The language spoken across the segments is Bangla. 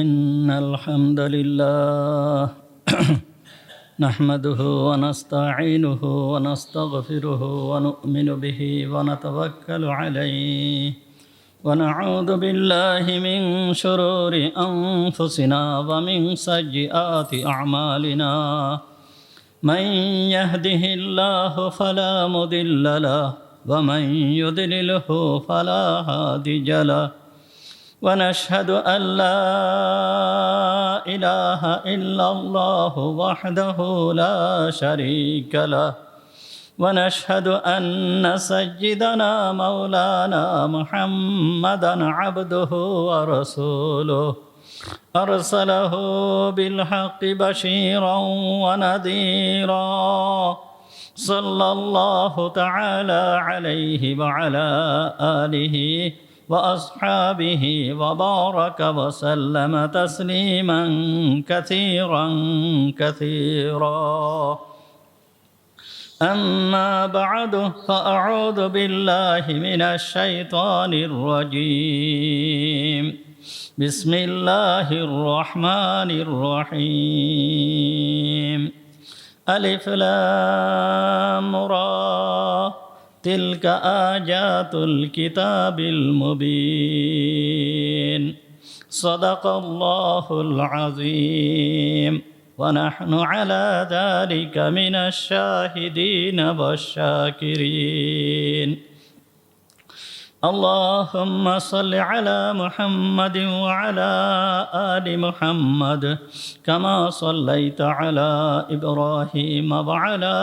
إن الحمد لله نحمده ونستعينه ونستغفره ونؤمن به ونتوكل عليه ونعوذ بالله من شرور أنفسنا ومن سيئات أعمالنا من يهده الله فلا مضل له ومن يضلله فلا هادي له ونشهد أن لا إله إلا الله وحده لا شريك له ونشهد أن سيدنا مولانا محمدًا عبده ورسوله أرسله بالحق بشيرا ونذيرا صلى الله تعالى عليه وعلى آله وأصحابه وبارك وسلم تسليما كثيرا كثيرا أما بعد فأعوذ بالله من الشيطان الرجيم بسم الله الرحمن الرحيم ألف لام را تلك آيات الكتاب المبين صدق الله العظيم ونحن على ذلك من الشاهدين والشاكرين اللهم صل على محمد وعلى آل محمد كما صليت على إبراهيم وعلى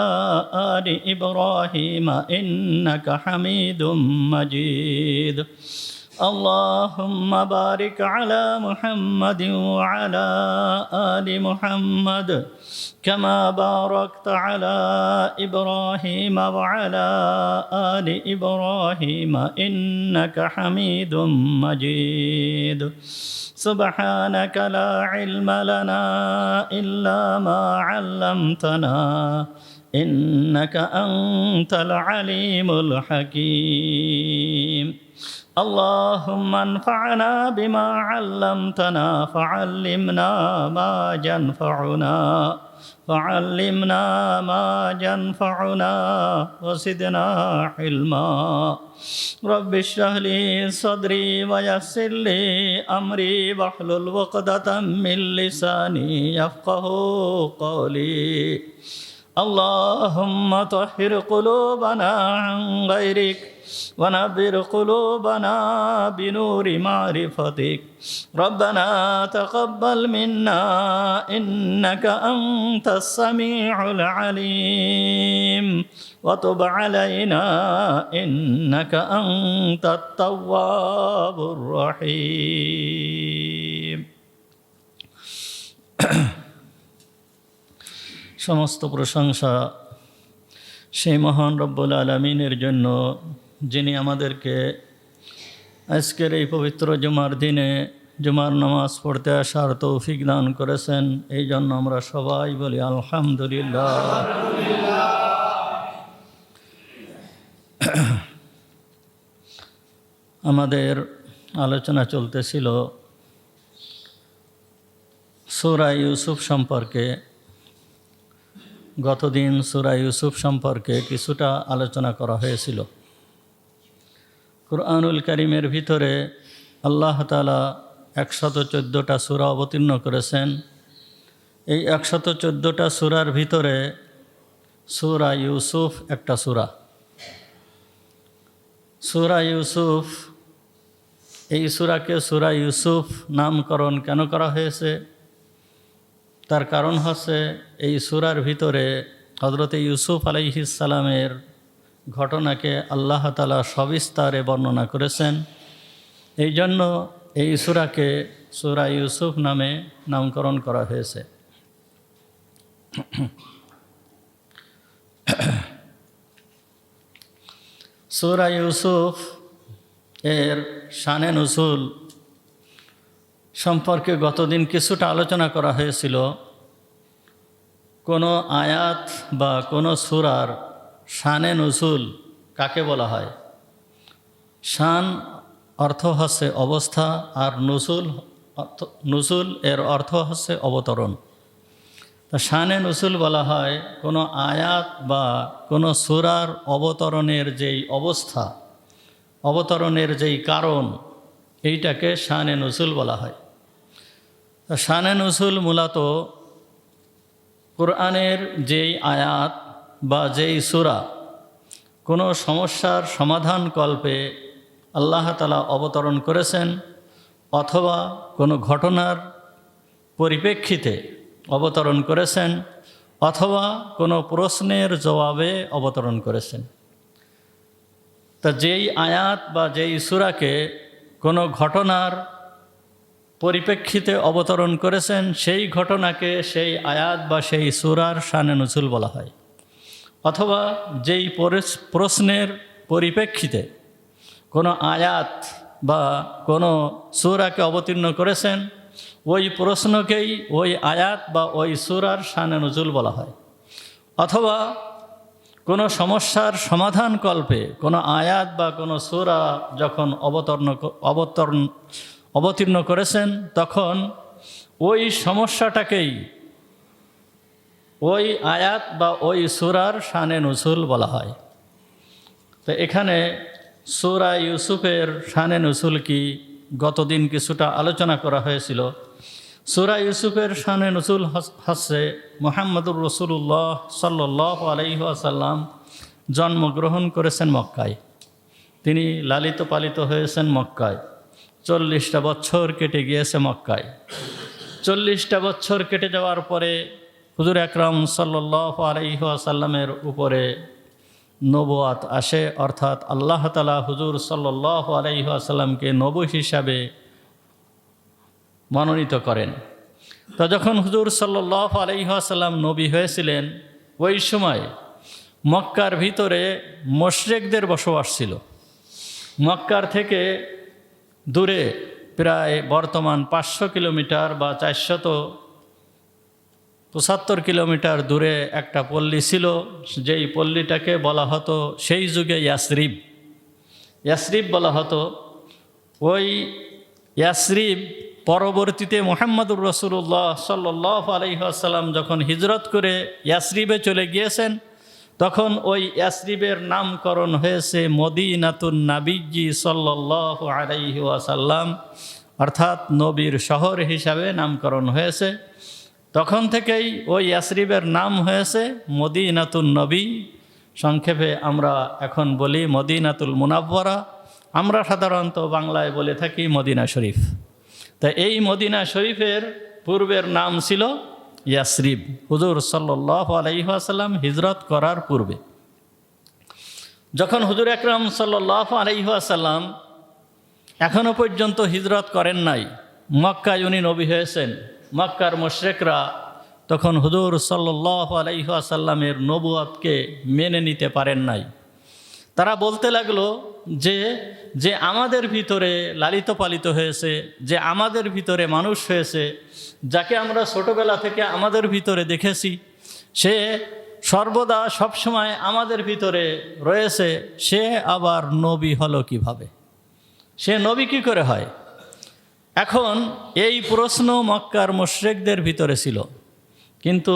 آل إبراهيم إنك حميد مجيد اللهم بارك على محمد وعلى آل محمد كما باركت على إبراهيم وعلى آل إبراهيم إنك حميد مجيد سبحانك لا علم لنا إلا ما علمتنا إنك أنت العليم الحكيم اللهم انفعنا بما علمتنا فعلمنا ما ينفعنا وزدنا علما رب اشرح لي صدري ويسر لي أمري واحلل عقدة من لساني يفقهوا قولي اللهم طهر قلوبنا عن غيرك ونبر قلوبنا بنور معرفتك ربنا تقبل منا إنك أنت السميع العليم وتب علينا إنك أنت التواب الرحيم সমস্ত প্রশংসা সেই মহান রব্বুল আলামিনের জন্য যিনি আমাদেরকে আজকের এই পবিত্র জুমার দিনে জুমার নামাজ পড়তে আসার তৌফিক দান করেছেন। এই জন্য আমরা সবাই বলি আলহামদুলিল্লাহ। আমাদের আলোচনা চলতেছিল সূরা ইউসুফ সম্পর্কে। গতদিন সূরা ইউসুফ সম্পর্কে কিছুটা আলোচনা করা হয়েছিল। কুরআনুল কারীমের ভিতরে আল্লাহ তাআলা 114টা সূরা অবতীর্ণ করেছেন। এই 114টা সূরার ভিতরে সূরা ইউসুফ একটা সূরা। সূরা ইউসুফ, এই সূরাকে সূরা ইউসুফ নামকরণ কেন করা হয়েছে? তার কারণ হচ্ছে এই সূরার ভিতরে হযরত ইউসুফ আলাইহিস সালামের ঘটনাকে আল্লাহ তাআলা সবিস্তারে বর্ণনা করেছেন। এই জন্য এই সূরাকে সূরা ইউসুফ নামে নামকরণ করা হয়েছে। সূরা ইউসুফ এর শানে নুজুল সম্পর্কে গতদিন কিছুটা আলোচনা করা হয়েছিল। কোনো আয়াত বা কোনো সূরার শানে নুজুল কাকে বলা হয়? শান অর্থ হচ্ছে অবস্থা, আর নুজুল নুজুল এর অর্থ হচ্ছে অবতরণ। তা শানে নুজুল বলা হয় কোনো আয়াত বা কোনো সূরার অবতরণের যেই অবস্থা, অবতরণের যেই কারণ, এইটাকে শানে নুজুল বলা হয়। তা শানে নুজুল মূলত কোরআনের যেই আয়াত বা যেই সূরা কোনো সমস্যার সমাধান কল্পে আল্লাহ তাআলা অবতরণ করেছেন, অথবা কোনো ঘটনার পরিপ্রেক্ষিতে অবতরণ করেছেন, অথবা কোনো প্রশ্নের জবাবে অবতরণ করেছেন। তা যেই আয়াত বা যেই সূরাকে কোনো ঘটনার পরিপ্রেক্ষিতে অবতরণ করেছেন, সেই ঘটনাকে সেই আয়াত বা সেই সূরার শানে নুজুল বলা হয়। অথবা যেই প্রশ্নের পরিপ্রেক্ষিতে কোনো আয়াত বা কোনো সূরাকে অবতীর্ণ করেছেন, ওই প্রশ্নকেই ওই আয়াত বা ওই সূরার শানে নুজুল বলা হয়। অথবা কোনো সমস্যার সমাধান কল্পে কোনো আয়াত বা কোনো সূরা যখন অবতীর্ণ করেছেন, তখন ওই সমস্যাটাকেই ওই আয়াত বা ওই সূরার শানে নুজুল বলা হয়। তো এখানে সূরা ইউসুফের শানে নুজুল কি গতদিন কিছুটা আলোচনা করা হয়েছিল। সূরা ইউসুফের শানে নুজুল হচ্ছে মুহাম্মদুর রাসূলুল্লাহ সাল্লাল্লাহু আলাইহি ওয়াসাল্লাম জন্মগ্রহণ করেছেন মক্কায়। তিনি লালিত পালিত হয়েছেন মক্কায়। 40টা বছর কেটে গিয়েছে মক্কায়। 40টা বছর কেটে যাওয়ার পরে হুজুর আকরাম সাল্লাল্লাহু আলাইহি ওয়াসাল্লামের উপরে নবুয়াত আসে, অর্থাৎ আল্লাহ তাআলা হুজুর সাল্লাল্লাহু আলাইহি ওয়াসাল্লামকে নবী হিসাবে মনোনীত করেন। তো যখন হুজুর সাল্লাল্লাহু আলাইহি ওয়াসাল্লাম নবী হয়েছিলেন, ওই সময় মক্কার ভিতরে মুশরিকদের বসবাস ছিল। মক্কার থেকে দূরে প্রায় বর্তমান 500 কিলোমিটার বা 475 কিলোমিটার দূরে একটা পল্লী ছিল, যেই পল্লীটাকে বলা হতো সেই যুগে ইয়াসরিব। ইয়াসরিব বলা হতো। ওই ইয়াসরিব পরবর্তীতে মুহাম্মদুর রাসূলুল্লাহ সাল্লাল্লাহু আলাইহি ওয়াসাল্লাম যখন হিজরত করে ইয়াসরিবে চলে গিয়েছেন, তখন ওই ইয়াসরিবের নামকরণ হয়েছে মদিনাতুন নবী সাল্লাল্লাহু আলাইহি ওয়াসাল্লাম, অর্থাৎ নবীর শহর হিসাবে নামকরণ হয়েছে। তখন থেকেই ওই ইয়াসরিবের নাম হয়েছে মদিনাতুন নবী। সংক্ষেপে আমরা এখন বলি মদিনাতুল মুনাওয়ারা। আমরা সাধারণত বাংলায় বলে থাকি মদিনা শরীফ। তা এই মদিনা শরীফের পূর্বের নাম ছিল ইয়াসরিব, হুজুর সাল্লাল্লাহু আলাইহি ওয়াসাল্লাম হিজরত করার পূর্বে। যখন হুজুর আকরাম সাল্লাল্লাহু আলাইহি ওয়াসাল্লাম এখনও পর্যন্ত হিজরত করেন নাই, মক্কায় উনি নবী হয়েছেন, মক্কার মুশরিকরা তখন হুজুর সাল্লাল্লাহু আলাইহি ওয়াসাল্লামের নবুয়তকে মেনে নিতে পারেন নাই। তারা বলতে লাগলো যে আমাদের ভিতরে লালিত পালিত হয়েছে, যে আমাদের ভিতরে মানুষ হয়েছে, যাকে আমরা ছোটোবেলা থেকে আমাদের ভিতরে দেখেছি, সে সর্বদা সবসময় আমাদের ভিতরে রয়েছে, সে আবার নবী হলো কিভাবে? সে নবী কী করে হয়? এখন এই প্রশ্ন মক্কার মুশরিকদের ভিতরে ছিল। কিন্তু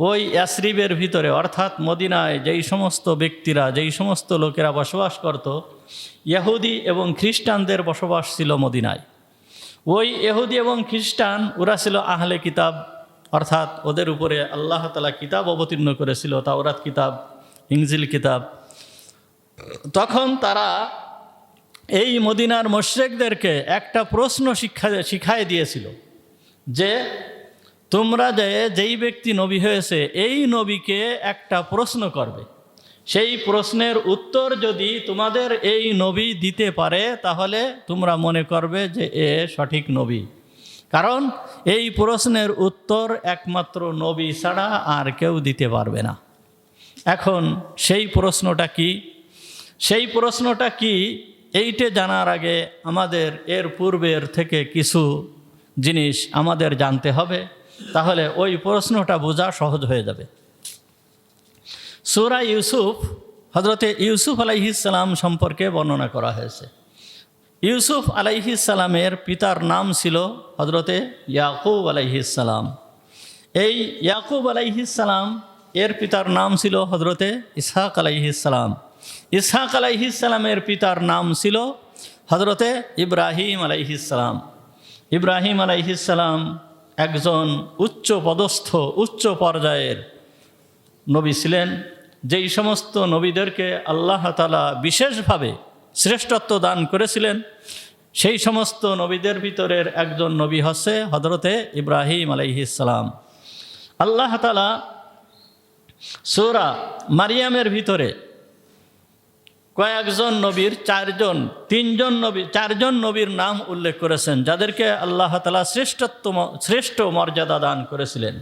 ওই ইয়াসরিবের ভিতরে, অর্থাৎ মদিনায় যেই সমস্ত ব্যক্তিরা, যেই সমস্ত লোকেরা বসবাস করত, ইহুদি এবং খ্রিস্টানদের বসবাস ছিল মদিনায়। ওই ইহুদি এবং খ্রিস্টান ওরা ছিল আহলে কিতাব, অর্থাৎ ওদের উপরে আল্লাহ তাআলা কিতাব অবতীর্ণ করেছিল, তাওরাত কিতাব, ইনজিল কিতাব। তখন তারা এই মদিনার মুশরিকদেরকে একটা প্রশ্ন শিখায় দিয়েছিল যে তোমরা যেই ব্যক্তি নবী হয়েছে, এই নবীকে একটা প্রশ্ন করবে, সেই প্রশ্নের উত্তর যদি তোমাদের এই নবী দিতে পারে, তাহলে তোমরা মনে করবে যে এ সঠিক নবী। কারণ এই প্রশ্নের উত্তর একমাত্র নবী ছাড়া আর কেউ দিতে পারবে না। এখন সেই প্রশ্নটা কি? সেই প্রশ্নটা কি এইটা জানার আগে আমাদের এর পূর্বের থেকে কিছু জিনিস আমাদের জানতে হবে, তাহলে ওই প্রশ্নটা বোঝা সহজ হয়ে যাবে। সূরা ইউসুফ, হযরতে ইউসুফ আলাইহিস সালাম সম্পর্কে বর্ণনা করা হয়েছে। ইউসুফ আলাইহিস সালামের পিতার নাম ছিল হজরতে ইয়াকুব আলাইহিস সালাম। এই ইয়াকুব আলাইহিস সালাম এর পিতার নাম ছিল হজরতে ইসহাক আলাইহিস সালাম। ইসহাক আলাইহিস সালামের পিতার নাম ছিল হজরতে ইব্রাহিম আলাইহিস সালাম। ইব্রাহিম আলাইহিস সালাম একজন উচ্চ পদস্থ উচ্চ পর্যায়ের নবী ছিলেন। যেই সমস্ত নবীদেরকে আল্লাহ তাআলা বিশেষভাবে শ্রেষ্ঠত্ব দান করেছিলেন, সেই সমস্ত নবীদের ভিতরের একজন নবী হচ্ছে হজরতে ইব্রাহিম আলাইহিস সালাম। আল্লাহ তাআলা সূরা মারিয়ামের ভিতরে কয়েকজন নবীর চারজন নবীর নাম উল্লেখ করেছেন, যাদেরকে আল্লাহ তাআলা শ্রেষ্ঠ মর্যাদা দান করেছিলেন।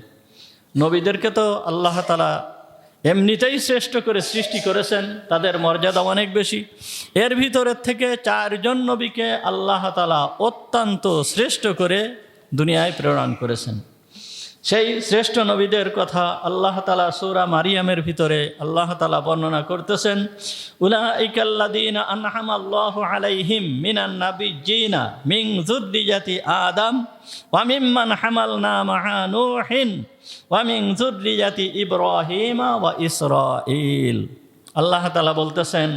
নবীদেরকে তো আল্লাহ তাআলা এমনিতেই শ্রেষ্ঠ করে সৃষ্টি করেছেন, তাদের মর্যাদা অনেক বেশি। এর ভিতরের থেকে চারজন নবীকে আল্লাহ তাআলা অত্যন্ত শ্রেষ্ঠ করে দুনিয়ায় প্রেরণ করেছেন। সেই শ্রেষ্ঠ নবীদের কথা আল্লাহ তাআলা সূরা মারিয়ামের ভিতরে আল্লাহ তাআলা বর্ণনা করতেছেন, উলাইকাল্লাযীনা আনআমাল্লাহু আলাইহিম মিনান নাবিয়্যিনা মিন যুররিয়াতি আদম ওয়া মিম্মান হামালনা মা'a নূহিন ওয়া মিন যুররিয়াতি ইব্রাহিম ওয়া ইসরাঈল। আল্লাহ তাআলা বলতেছেন,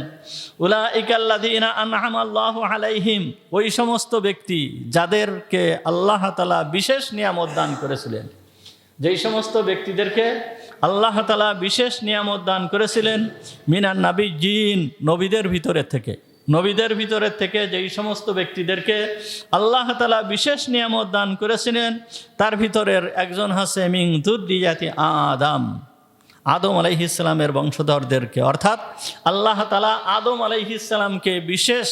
উলাইকাল্লাযীনা আনআমাল্লাহু আলাইহিম, ওই সমস্ত ব্যক্তি যাদেরকে আল্লাহ তাআলা বিশেষ নিয়ামত দান করেছিলেন। যেই সমস্ত ব্যক্তিদেরকে আল্লাহ তাআলা বিশেষ নিয়ামত দান করেছিলেন, মিনান নাবিয়্যিন, নবীদের ভিতরের থেকে যেই সমস্ত ব্যক্তিদেরকে আল্লাহ তাআলা বিশেষ নিয়ামত দান করেছিলেন, তার ভিতরের একজন হচ্ছে মিন যুররিয়াতি আদম আলাইহিস সালামের বংশধরদেরকে, অর্থাৎ আল্লাহ তাআলা আদম আলাইহিস সালামকে বিশেষ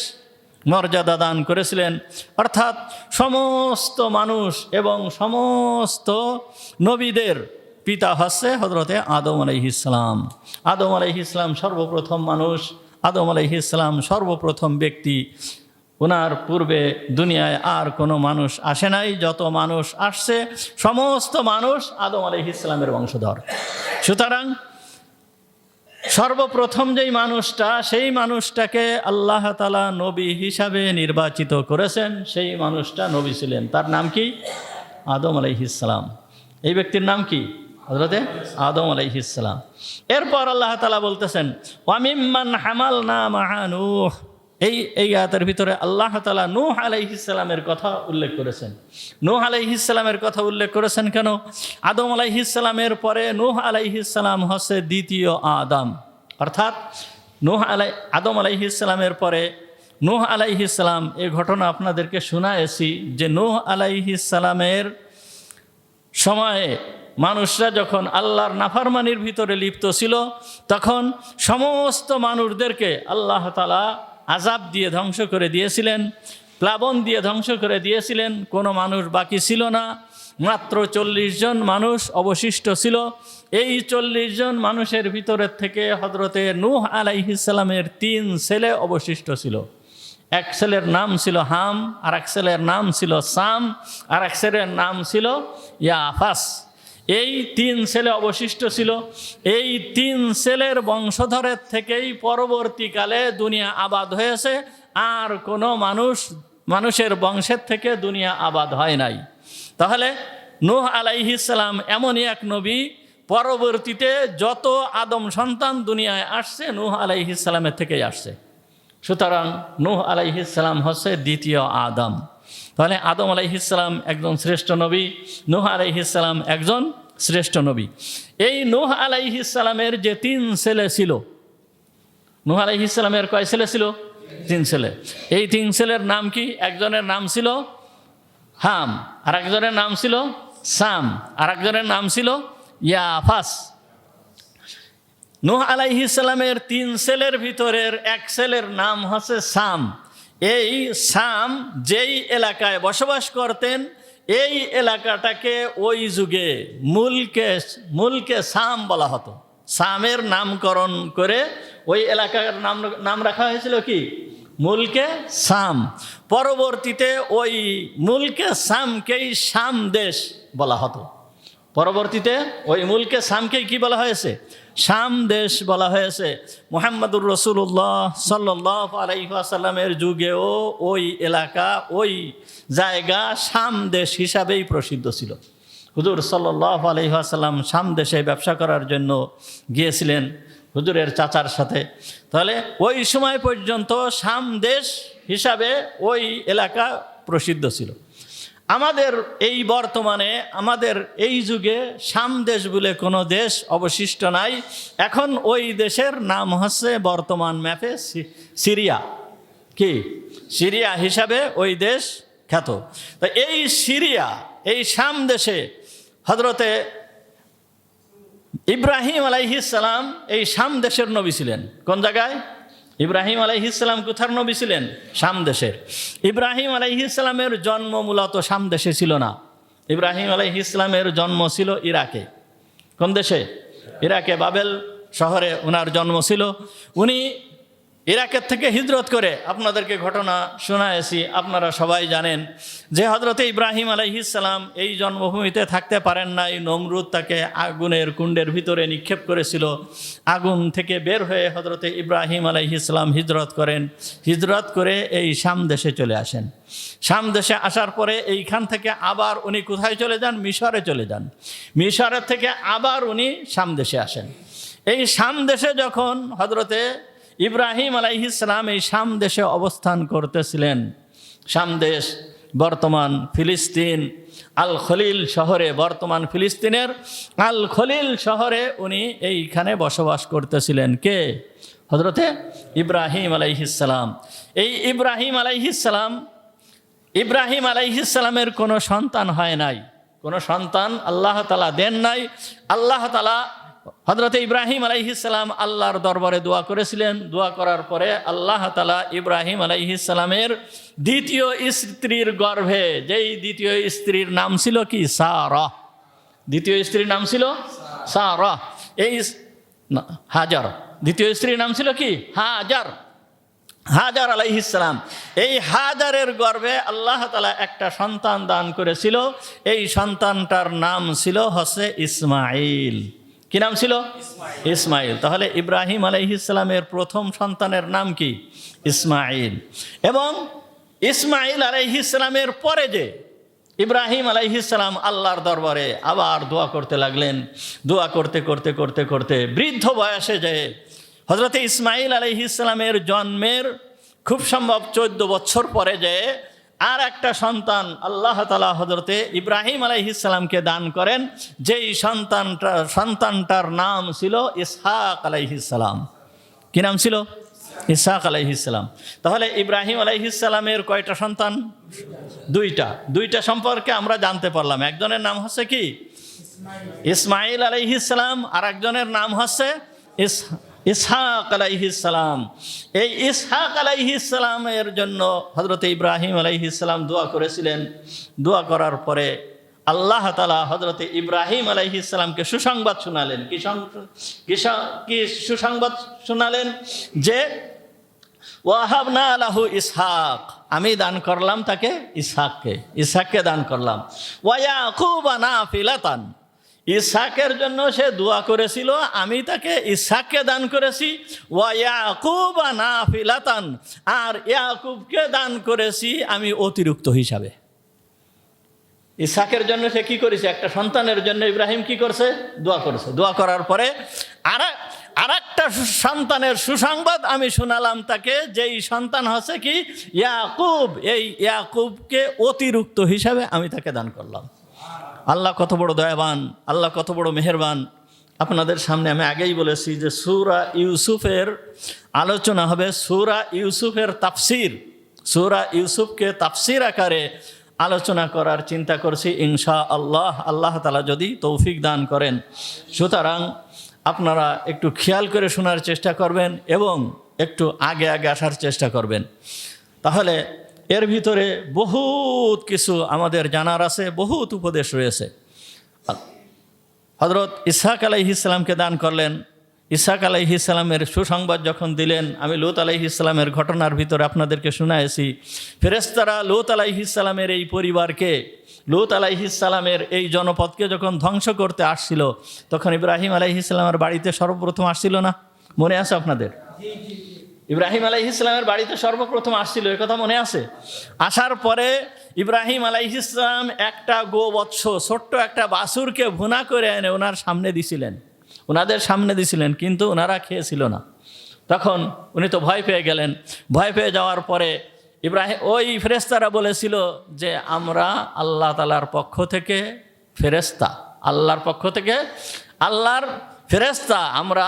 মর্যাদা দান করেছিলেন। অর্থাৎ সমস্ত মানুষ এবং সমস্ত নবীদের পিতা হচ্ছে হজরতে আদম আলাইহিস সালাম। আদম আলাইহিস সালাম সর্বপ্রথম মানুষ, আদম আলাইহিস সালাম সর্বপ্রথম ব্যক্তি। ওনার পূর্বে দুনিয়ায় আর কোনো মানুষ আসে নাই। যত মানুষ আসছে সমস্ত মানুষ আদম আলাইহিস সালামের বংশধর। সুতরাং সর্বপ্রথম যেই মানুষটা, সেই মানুষটাকে আল্লাহ তাআলা নবী হিসাবে নির্বাচিত করেছেন, সেই মানুষটা নবী ছিলেন। তার নাম কি? আদম আলাইহিস সালাম। এই ব্যক্তির নাম কি? হযরতে আদম আলাইহিস সালাম। এরপর আল্লাহ তাআলা বলতেছেন, ওয়া মিম্মান হামালনা মা'a নূহ। এই আয়াতের ভিতরে আল্লাহ তাআলা নূহ আলাইহিস সালামের কথা উল্লেখ করেছেন। নূহ আলাইহিস সালামের কথা উল্লেখ করেছেন কেন? আদম আলাইহিস সালামের পরে নূহ আলাইহিস সালাম হচ্ছে দ্বিতীয় আদম। অর্থাৎ আদম আলাইহিস সালামের পরে নূহ আলাইহিস সালাম। এই ঘটনা আপনাদেরকে শোনায়েছি যে নূহ আলাইহিস সালামের সময়ে মানুষরা যখন আল্লাহর নাফরমানির ভিতরে লিপ্ত ছিল, তখন সমস্ত মানুষদেরকে আল্লাহ তাআলা আযাব দিয়ে ধ্বংস করে দিয়েছিলেন, প্লাবন দিয়ে ধ্বংস করে দিয়েছিলেন। কোনো মানুষ বাকি ছিল না, মাত্র 40 জন মানুষ অবশিষ্ট ছিল। এই 40 জন মানুষের ভিতরের থেকে হযরতে নূহ আলাইহিস সালামের 3 ছেলে অবশিষ্ট ছিল। এক ছেলের নাম ছিল হাম, আর এক ছেলের নাম ছিল সাম, আর এক ছেলের নাম ছিল ইয়াফাস। এই 3 ছেলে অবশিষ্ট ছিল। এই 3 ছেলের বংশধরের থেকেই পরবর্তীকালে দুনিয়া আবাদ হয়েছে। আর কোনো মানুষের বংশের থেকে দুনিয়া আবাদ হয় নাই। তাহলে নূহ আলাইহিস সালাম এমনই এক নবী, পরবর্তীতে যত আদম সন্তান দুনিয়ায় আসছে নূহ আলাইহিস সালামের থেকেই আসছে। সুতরাং নূহ আলাইহিস সালাম হচ্ছে দ্বিতীয় আদম। তাহলে আদম আলাইহিস সালাম একজন শ্রেষ্ঠ নবী, নূহ আলাইহিস সালাম একজন শ্রেষ্ঠ নবী। এই নূহ আলাইহিস সালামের যে 3 ছেলে ছিল, নূহ আলাইহিস সালামের কয় ছেলে ছিল? 3 ছেলে। এই 3 ছেলের নাম কি? একজনের নাম ছিল হাম, আর একজনের নাম ছিল সাম, আর একজনের নাম ছিল ইয়াফাস। নূহ আলাইহিস সালামের 3 ছেলের ভিতরের এক ছেলের নাম হচ্ছে সাম। এই সাম যেই এলাকায় বসবাস করতেন, এই এলাকাটাকে ওই যুগে মুলকে সাম বলা হতো। সামের নামকরণ করে ওই এলাকার নাম রাখা হয়েছিল কি? মুলকে সাম। পরবর্তীতে ওই মুলকে সামকেই শাম দেশ বলা হতো। পরবর্তীতে ওই মুলকে শামকে কি বলা হয়েছে? শাম দেশ বলা হয়েছে। মুহাম্মদুর রাসূলুল্লাহ সাল্লাল্লাহু আলাইহি ওয়াসাল্লামের যুগেও ওই এলাকা, ওই জায়গা শাম দেশ হিসাবেই প্রসিদ্ধ ছিল। হুজুর সাল্লাল্লাহু আলাইহি ওয়াসাল্লাম শাম দেশে ব্যবসা করার জন্য গিয়েছিলেন হুজুরের চাচার সাথে। তাহলে ওই সময় পর্যন্ত শাম দেশ হিসাবে ওই এলাকা প্রসিদ্ধ ছিল। আমাদের এই বর্তমানে, আমাদের এই যুগে শাম দেশ বলে কোনো দেশ অবশিষ্ট নাই। এখন ওই দেশের নাম হচ্ছে বর্তমান ম্যাপে সিরিয়া। কি? সিরিয়া হিসাবে ওই দেশ খ্যাত। তো এই সিরিয়া, এই শাম দেশে হযরতে ইব্রাহিম আলাইহিস সালাম এই শাম দেশের নবী ছিলেন। কোন জায়গায়? ইব্রাহিম আলাইহিস সালাম কোথার নবী ছিলেন? শাম দেশের। ইব্রাহিম আলাইহিস সালামের জন্ম মূলত শাম দেশে ছিল না। ইব্রাহিম আলাইহিস সালামের জন্ম ছিল ইরাকে। কোন দেশে? ইরাকে, বাবেল শহরে ওনার জন্ম ছিল। উনি ইরাকের থেকে হিজরত করে, আপনাদেরকে ঘটনা শোনায়েছি, আপনারা সবাই জানেন যে হযরতে ইব্রাহিম আলাইহিস সালাম এই জন্মভূমিতে থাকতে পারেন নাই। নমরুদ তাকে আগুনের কুণ্ডের ভিতরে নিক্ষেপ করেছিল। আগুন থেকে বের হয়ে হযরতে ইব্রাহিম আলাইহিস সালাম হিজরত করেন। হিজরত করে এই শাম দেশে চলে আসেন। শাম দেশে আসার পরে এইখান থেকে আবার উনি কোথায় চলে যান? মিশরে চলে যান। মিশরের থেকে আবার উনি শাম দেশে আসেন। এই শাম দেশে যখন হযরতে ইব্রাহিম আলাইহিস সালাম এই শাম দেশে অবস্থান করতেছিলেন, শাম দেশ বর্তমান ফিলিস্তিন আল খলিল শহরে, বর্তমান ফিলিস্তিনের আল খলিল শহরে উনি এইখানে বসবাস করতেছিলেন। কে? হযরতে ইব্রাহিম আলাইহিস সালাম। এই ইব্রাহিম আলাইহিস সালামের কোনো সন্তান হয় নাই, কোনো সন্তান আল্লাহ তাআলা দেন নাই। আল্লাহ তাআলা হযরতে ইব্রাহিম আলাইহিস সালাম আল্লাহর দরবারে দোয়া করেছিলেন। দোয়া করার পরে আল্লাহ তাআলা ইব্রাহিম আলাইহিস সালামের দ্বিতীয় স্ত্রীর গর্ভে, যেই দ্বিতীয় স্ত্রীর নাম ছিল কি? সারাহ। দ্বিতীয় স্ত্রীর নাম ছিল সারাহ। এই হাজার। দ্বিতীয় স্ত্রীর নাম ছিল কি? হাজার আলাইহিস সালাম। এই হাজারের গর্ভে আল্লাহ তাআলা একটা সন্তান দান করেছিল। এই সন্তানটার নাম ছিল হচ্ছে ইসমাঈল। কি নাম ছিল? ইসমাঈল। তাহলে ইব্রাহিম আলাইহিস সালামের প্রথম সন্তানের নাম কি? ইসমাঈল। এবং ইসমাঈল আলাইহিস সালামের পরে যে ইব্রাহিম আলাইহিস সালাম আল্লাহর দরবারে আবার দোয়া করতে লাগলেন। দোয়া করতে করতে করতে করতে বৃদ্ধ বয়সে যে হযরতে ইসমাঈল আলাইহিস সালামের জন্মের খুব সম্ভব 14 বছর পরে যে আর একটা সন্তান আল্লাহ তাআলা হযরতে ইব্রাহিম আলাইহিস সালামকে দান করেন, যেই সন্তানটার নাম ছিল ইসহাক আলাইহিস সালাম। কি নাম ছিল? ইসহাক আলাইহিস সালাম। তাহলে ইব্রাহিম আলাইহিস সালামের কয়টা সন্তান? দুইটা সম্পর্কে আমরা জানতে পারলাম। একজনের নাম হচ্ছে কি? ইসমাঈল আলাইহিস সালাম, আর একজনের নাম হচ্ছে ইসহাক আলাইহিস সালাম। এই ইসহাক আলাইহিস সালামের জন্য হযরতে ইব্রাহিম আলাইহিস সালাম দোয়া করেছিলেন। দোয়া করার পরে আল্লাহ তাআলা হযরতে ইব্রাহিম আলাইহিস সালামকে সুসংবাদ শোনালেন। কি সুসংবাদ শোনালেন? যে ওয়াহাবনা লাহু ইসহাক, আমি দান করলাম তাকে ইসহাককে দান করলাম। ওয়া ইয়াকুবা নাফিলাতান, ইসহাকের জন্য সে দোয়া করেছিল, আমি তাকে ইসহাককে দান করেছি। ওয়া ইয়াকুবা নাফিলাতান, আর ইয়াকুবকে দান করেছি আমি অতিরিক্ত হিসাবে। ইসহাকের জন্য সে কি করেছে? একটা সন্তানের জন্য ইব্রাহিম কি করছে? দোয়া করেছে। দোয়া করার পরে আর একটা সন্তানের সুসংবাদ আমি শোনালাম তাকে, যেই সন্তান হচ্ছে কি? ইয়াকুব। এই ইয়াকুবকে অতিরিক্ত হিসাবে আমি তাকে দান করলাম। আল্লাহ কত বড় দয়াবান, আল্লাহ কত বড় মেহেরবান। আপনাদের সামনে আমি আগেই বলেছি যে সূরা ইউসুফের আলোচনা হবে। সূরা ইউসুফের তাফসির, সূরা ইউসুফকে তাফসির আকারে আলোচনা করার চিন্তা করছি ইনশাআল্লাহ, আল্লাহ তাআলা যদি তৌফিক দান করেন। সুতরাং আপনারা একটু খেয়াল করে শোনার চেষ্টা করবেন এবং একটু আগে আসার চেষ্টা করবেন। তাহলে এর ভিতরে বহুত কিছু আমাদের জানার আছে, বহুত উপদেশ রয়েছে। হযরত ইসহাক আলাইহিস সালামকে দান করলেন। ইসহাক আলাইহিস সালামের সুসংবাদ যখন দিলেন, আমি লূত আলাইহিস সালামের ঘটনার ভিতরে আপনাদেরকে শুনাইছি, ফেরেশতারা লূত আলাইহিস সালামের এই পরিবারকে, লূত আলাইহিস সালামের এই জনপদকে যখন ধ্বংস করতে আসছিল, তখন ইব্রাহিম আলাইহিস সালামের বাড়িতে সর্বপ্রথম আসছিল না? মনে আছে আপনাদের? ইব্রাহিম আলাইহিস সালামের বাড়িতে সর্বপ্রথম আসছিল, এ কথা মনে আছে? আসার পরে ইব্রাহিম আলাইহিস সালাম একটা গোবৎস, ছোট্ট একটা বাছুরকে ভুনা করে এনে ওনার সামনে দিছিলেন, ওনাদের সামনে দিছিলেন, কিন্তু ওনারা খেয়েছিল না। তখন উনি তো ভয় পেয়ে গেলেন। ভয় পেয়ে যাওয়ার পরে ইব্রাহিম, ওই ফেরেশতারা বলেছিল যে আমরা আল্লাহ তাআলার পক্ষ থেকে ফেরেশতা, আল্লাহর পক্ষ থেকে আল্লাহর ফেরেশতা, আমরা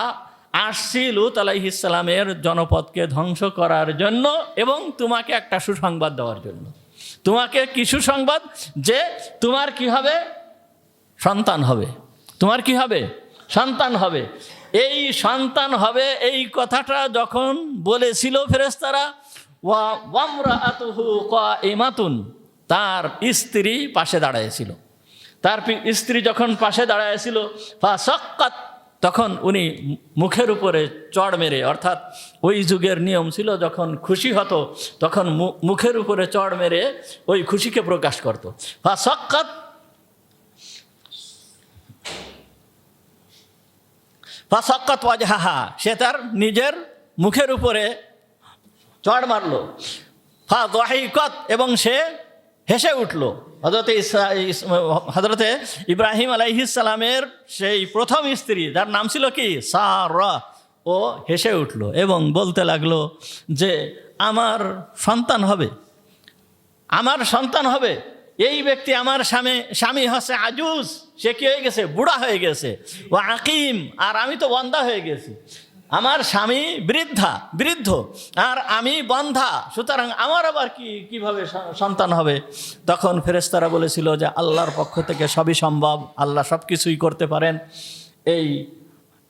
আসছি লূত আলাইহিস সালামের জনপদকে ধ্বংস করার জন্য এবং তোমাকে একটা সুসংবাদ দেওয়ার জন্য। তোমাকে কি সুসংবাদ? যে তোমার কি হবে? সন্তান হবে। তোমার কি হবে? সন্তান হবে। এই সন্তান হবে, এই কথাটা যখন বলেছিল ফেরেশতারা, ওয়া ওয়ামরাআতুহু কাইমাতুন, তার স্ত্রী পাশে দাঁড়ায়ছিল। তার স্ত্রী যখন পাশে দাঁড়ায়ছিল, ফাসাক্কাত, তখন উনি মুখের উপরে চড় মেরে, অর্থাৎ ওই যুগের নিয়ম ছিল যখন খুশি হতো তখন মুখের উপরে চড় মেরে ওই খুশিকে প্রকাশ করত। ফাসাক্কাত, ফাসাক্কাত ওয়াজহাহা, সে তার নিজের মুখের উপরে চড় মারল। ফাদাহিকাত, এবং সে হেসে উঠল। হযরতে ইব্রাহিম আলাইহিস সালামের সেই প্রথম স্ত্রী, যার নাম ছিল কি? সারা, ও হেসে উঠল এবং বলতে লাগলো যে আমার সন্তান হবে, আমার সন্তান হবে। এই ব্যক্তি আমার স্বামী হচ্ছে আজুজ, সে কি হয়ে গেছে? বুড়া হয়ে গেছে। ও আকিম, আর আমি তো বন্ধা হয়ে গেছি। আমার স্বামী বৃদ্ধ আর আমি বন্ধা, সুতরাং আমার আবার কিভাবে সন্তান হবে? তখন ফেরেশতারা বলেছিল যে আল্লাহর পক্ষ থেকে সবই সম্ভব, আল্লাহ সব কিছুই করতে পারেন।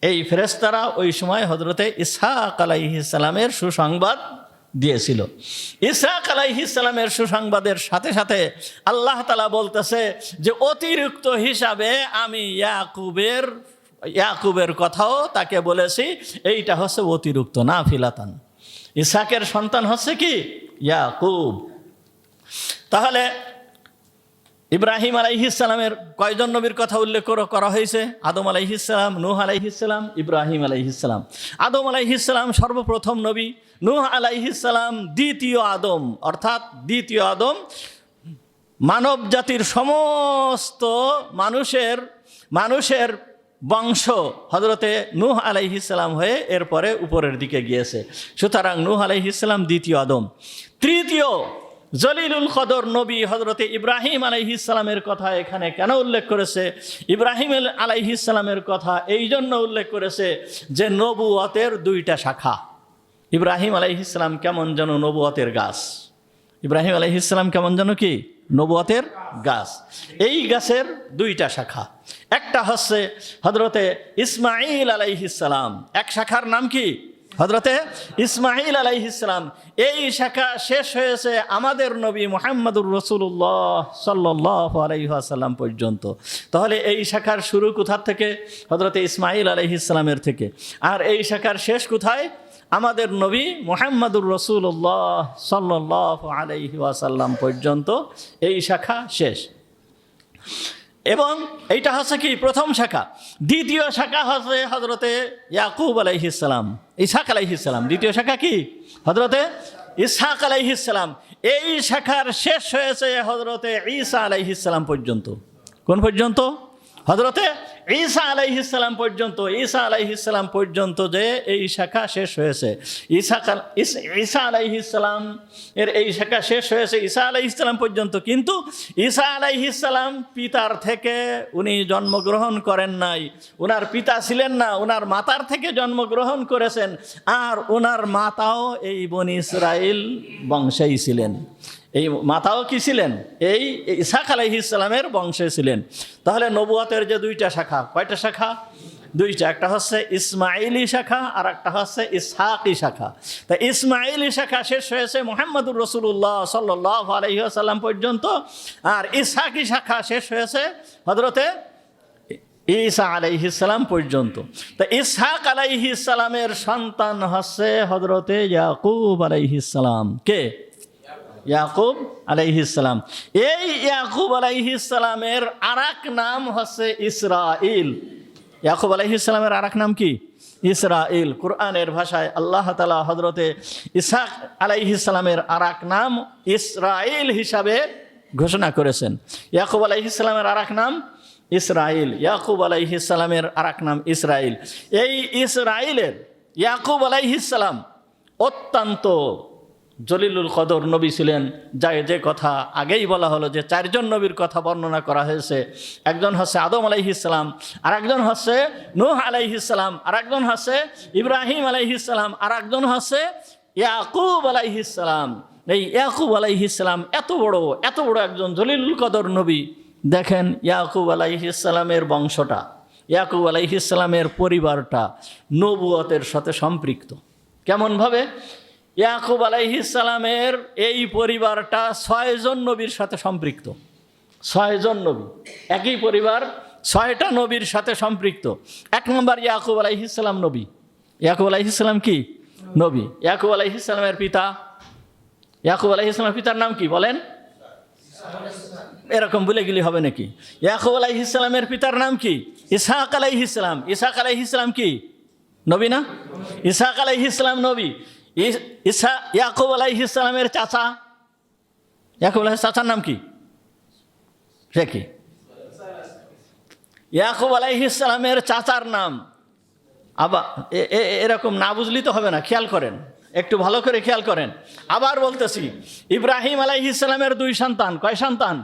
এই ফেরেশতারা ওই সময় হযরতে ইসহাক আলাইহিস সালামের সুসংবাদ দিয়েছিল। ইসহাক আলাইহিস সালামের সুসংবাদের সাথে সাথে আল্লাহ তাআলা বলতেছে যে অতিরিক্ত হিসাবে আমি ইয়াকুবের কথাও তাকে বলেছি, এইটা হচ্ছে অতিরিক্ত, না ফিলাতান। ইসহাকের সন্তান হচ্ছে কি? ইয়াকুব। তাহলে ইব্রাহিম আলাইহিস সালামের কয়জন নবীর কথা উল্লেখ করা হয়েছে? আদম আলাইহিস সালাম, নূহ আলাইহিস সালাম, ইব্রাহিম আলাইহিস সালাম। আদম আলাইহিস সালাম সর্বপ্রথম নবী, নূহ আলাইহিস সালাম দ্বিতীয় আদম, অর্থাৎ দ্বিতীয় আদম। মানব জাতির সমস্ত মানুষের বংশ হযরতে নূহ আলাইহিস সালাম হয়ে এরপরে উপরের দিকে গিয়েছে। সুতরাং নূহ আলাইহিস সালাম দ্বিতীয় আদম। তৃতীয় জলিলুল কদর নবী হযরতে ইব্রাহিম আলাইহিস সালামের কথা এখানে কেন উল্লেখ করেছে? ইব্রাহিম আলাইহিস সালামের কথা এই জন্য উল্লেখ করেছে যে নবুয়তের দুইটা শাখা। ইব্রাহিম আলাইহিস সালাম কেমন যেন নবুয়তের গাছ। ইব্রাহিম আলাইহিস সালাম কেমন যেন কি? নবুয়তের গাছ। এই গাছের দুইটা শাখা, একটা হচ্ছে হযরতে ইসমাঈল আলাইহিস সালাম, এক শাখার নাম কি? হযরতে ইসমাঈল আলাইহিস সালাম। এই শাখা শেষ হয়েছে আমাদের নবী মুহাম্মদুর রাসূলুল্লাহ সাল্লাল্লাহু আলাইহি ওয়াসাল্লাম পর্যন্ত। তাহলে এই শাখার শুরু কোথা থেকে? হযরতে ইসমাঈল আলাইহিস সালামের থেকে। আর এই শাখার শেষ কোথায়? আমাদের নবী মুহাম্মদুর রাসূলুল্লাহ সাল্লাল্লাহু আলাইহি ওয়াসাল্লাম পর্যন্ত এই শাখা শেষ। এবং এইটা হচ্ছে কি? প্রথম শাখা। দ্বিতীয় শাখা হচ্ছে হযরতে ইয়াকুব আলাইহিস সালাম, ইসহাক আলাইহিস সালাম। দ্বিতীয় শাখা কি? হযরতে ইসহাক আলাইহিস সালাম। এই শাখার শেষ হয়েছে হযরতে ঈসা আলাইহিস সালাম পর্যন্ত। কোন পর্যন্ত? হযরতে ঈসা আলাইহিস সালাম পর্যন্ত। ঈসা আলাইহিস সালাম পর্যন্ত যে এই শাখা শেষ হয়েছে। ঈসা আলাইহিস সালাম এর এই শাখা শেষ হয়েছে ঈসা আলাইহিস সালাম পর্যন্ত। কিন্তু ঈসা আলাইহিস সালাম পিতার থেকে উনি জন্মগ্রহণ করেন নাই, ওনার পিতা ছিলেন না, ওনার মাতার থেকে জন্মগ্রহণ করেছেন। আর ওনার মাতাও এই বনি ইসরাইল বংশেই ছিলেন। এই মাতাও কি ছিলেন? এই ইসহাক আলাইহিস সালামের বংশে ছিলেন। তাহলে নবুয়তের যে দুইটা শাখা, কয়টা শাখা? দুইটা। একটা হচ্ছে ইসমাইলি শাখা আর একটা হচ্ছে ইসহাকি শাখা। তা ইসমাইলি শাখা শেষ হয়েছে মুহাম্মদুর রাসূলুল্লাহ সাল্লাল্লাহু আলাইহি ওয়াসাল্লাম পর্যন্ত, আর ইসহাকি শাখা শেষ হয়েছে হযরতে ঈসা আলাইহিস সালাম পর্যন্ত। তা ইসহাক আলাইহিস সালামের সন্তান হচ্ছে হযরতে ইয়াকুব আলাইহিস সালাম। কে? ইয়াকুব আলাইহিস সালাম। এই ইয়াকুব আলাইহিস সালামের আরেক নাম হচ্ছে ইসরাইল। ইয়াকুব আলাইহিস সালামের আরেক নাম কি? ইসরাইল। কোরআনের ভাষায় আল্লাহ তাআলা হযরতে ইসহাক আলাইহিস সালামের আরেক নাম ইসরাইল হিসাবে ঘোষণা করেছেন। ইয়াকুব আলাইহিস সালামের আরেক নাম ইসরাইল। ইয়াকুব আলাইহিস সালামের আরেক নাম ইসরাইল। এই ইসরাইলের ইয়াকুব আলাইহিস সালাম অত্যন্ত জলিলুল কদর নবী ছিলেন। যে কথা আগেই বলা হলো যে 4 জন নবীর কথা বর্ণনা করা হয়েছে। একজন হচ্ছে আদম আলাইহিস সালাম, আর একজন হচ্ছে নূহ আলাইহিস সালাম, আর একজন হচ্ছে ইব্রাহিম আলাইহিস সালাম, আর একজন হচ্ছে ইয়াকুব আলাইহিস সালাম। এই ইয়াকুব আলাইহিস সালাম এত বড় একজন জলিলুল কদর নবী। দেখেন ইয়াকুব আলাইহিস সালামের বংশটা, ইয়াকুব আলাইহিস সালামের পরিবারটা নবুয়তের সাথে সম্পৃক্ত। কেমনভাবে? ইয়াকুব আলাইহিস সালামের এই পরিবারটা 6 জন নবীর সাথে সম্পৃক্ত। 6 জন নবী, একই পরিবার 6টা নবীর সাথে সম্পৃক্ত। 1 নম্বর ইয়াকুব আলাইহিস সালাম নবী। ইয়াকুব আলাইহিস সালাম কি? নবী। ইয়াকুব আলাইহিস সালামের পিতা, ইয়াকুব আলাইহিস সালামের পিতার নাম কি বলেন? এরকম বলে গেলে হবে নাকি? ইয়াকুব আলাইহিস সালামের পিতার নাম কি? ইসহাক আলাইহিস সালাম। ইসহাক আলাইহিস সালাম কি? নবী না? ইসহাক আলাইহিস সালাম নবী। ইয়াকুব আলাইহিস সালামের চাচা, ইয়াকুব আলাইহিস চাচার নাম কি? সে কি? ইয়াকুব আলাইহিস সালামের চাচার নাম আবার এরকম না বুঝলি তো হবে না, খেয়াল করেন, একটু ভালো করে খেয়াল করেন। আবার বলতেছি, ইব্রাহিম আলাইহিস সালামের 2 সন্তান। কয় সন্তান?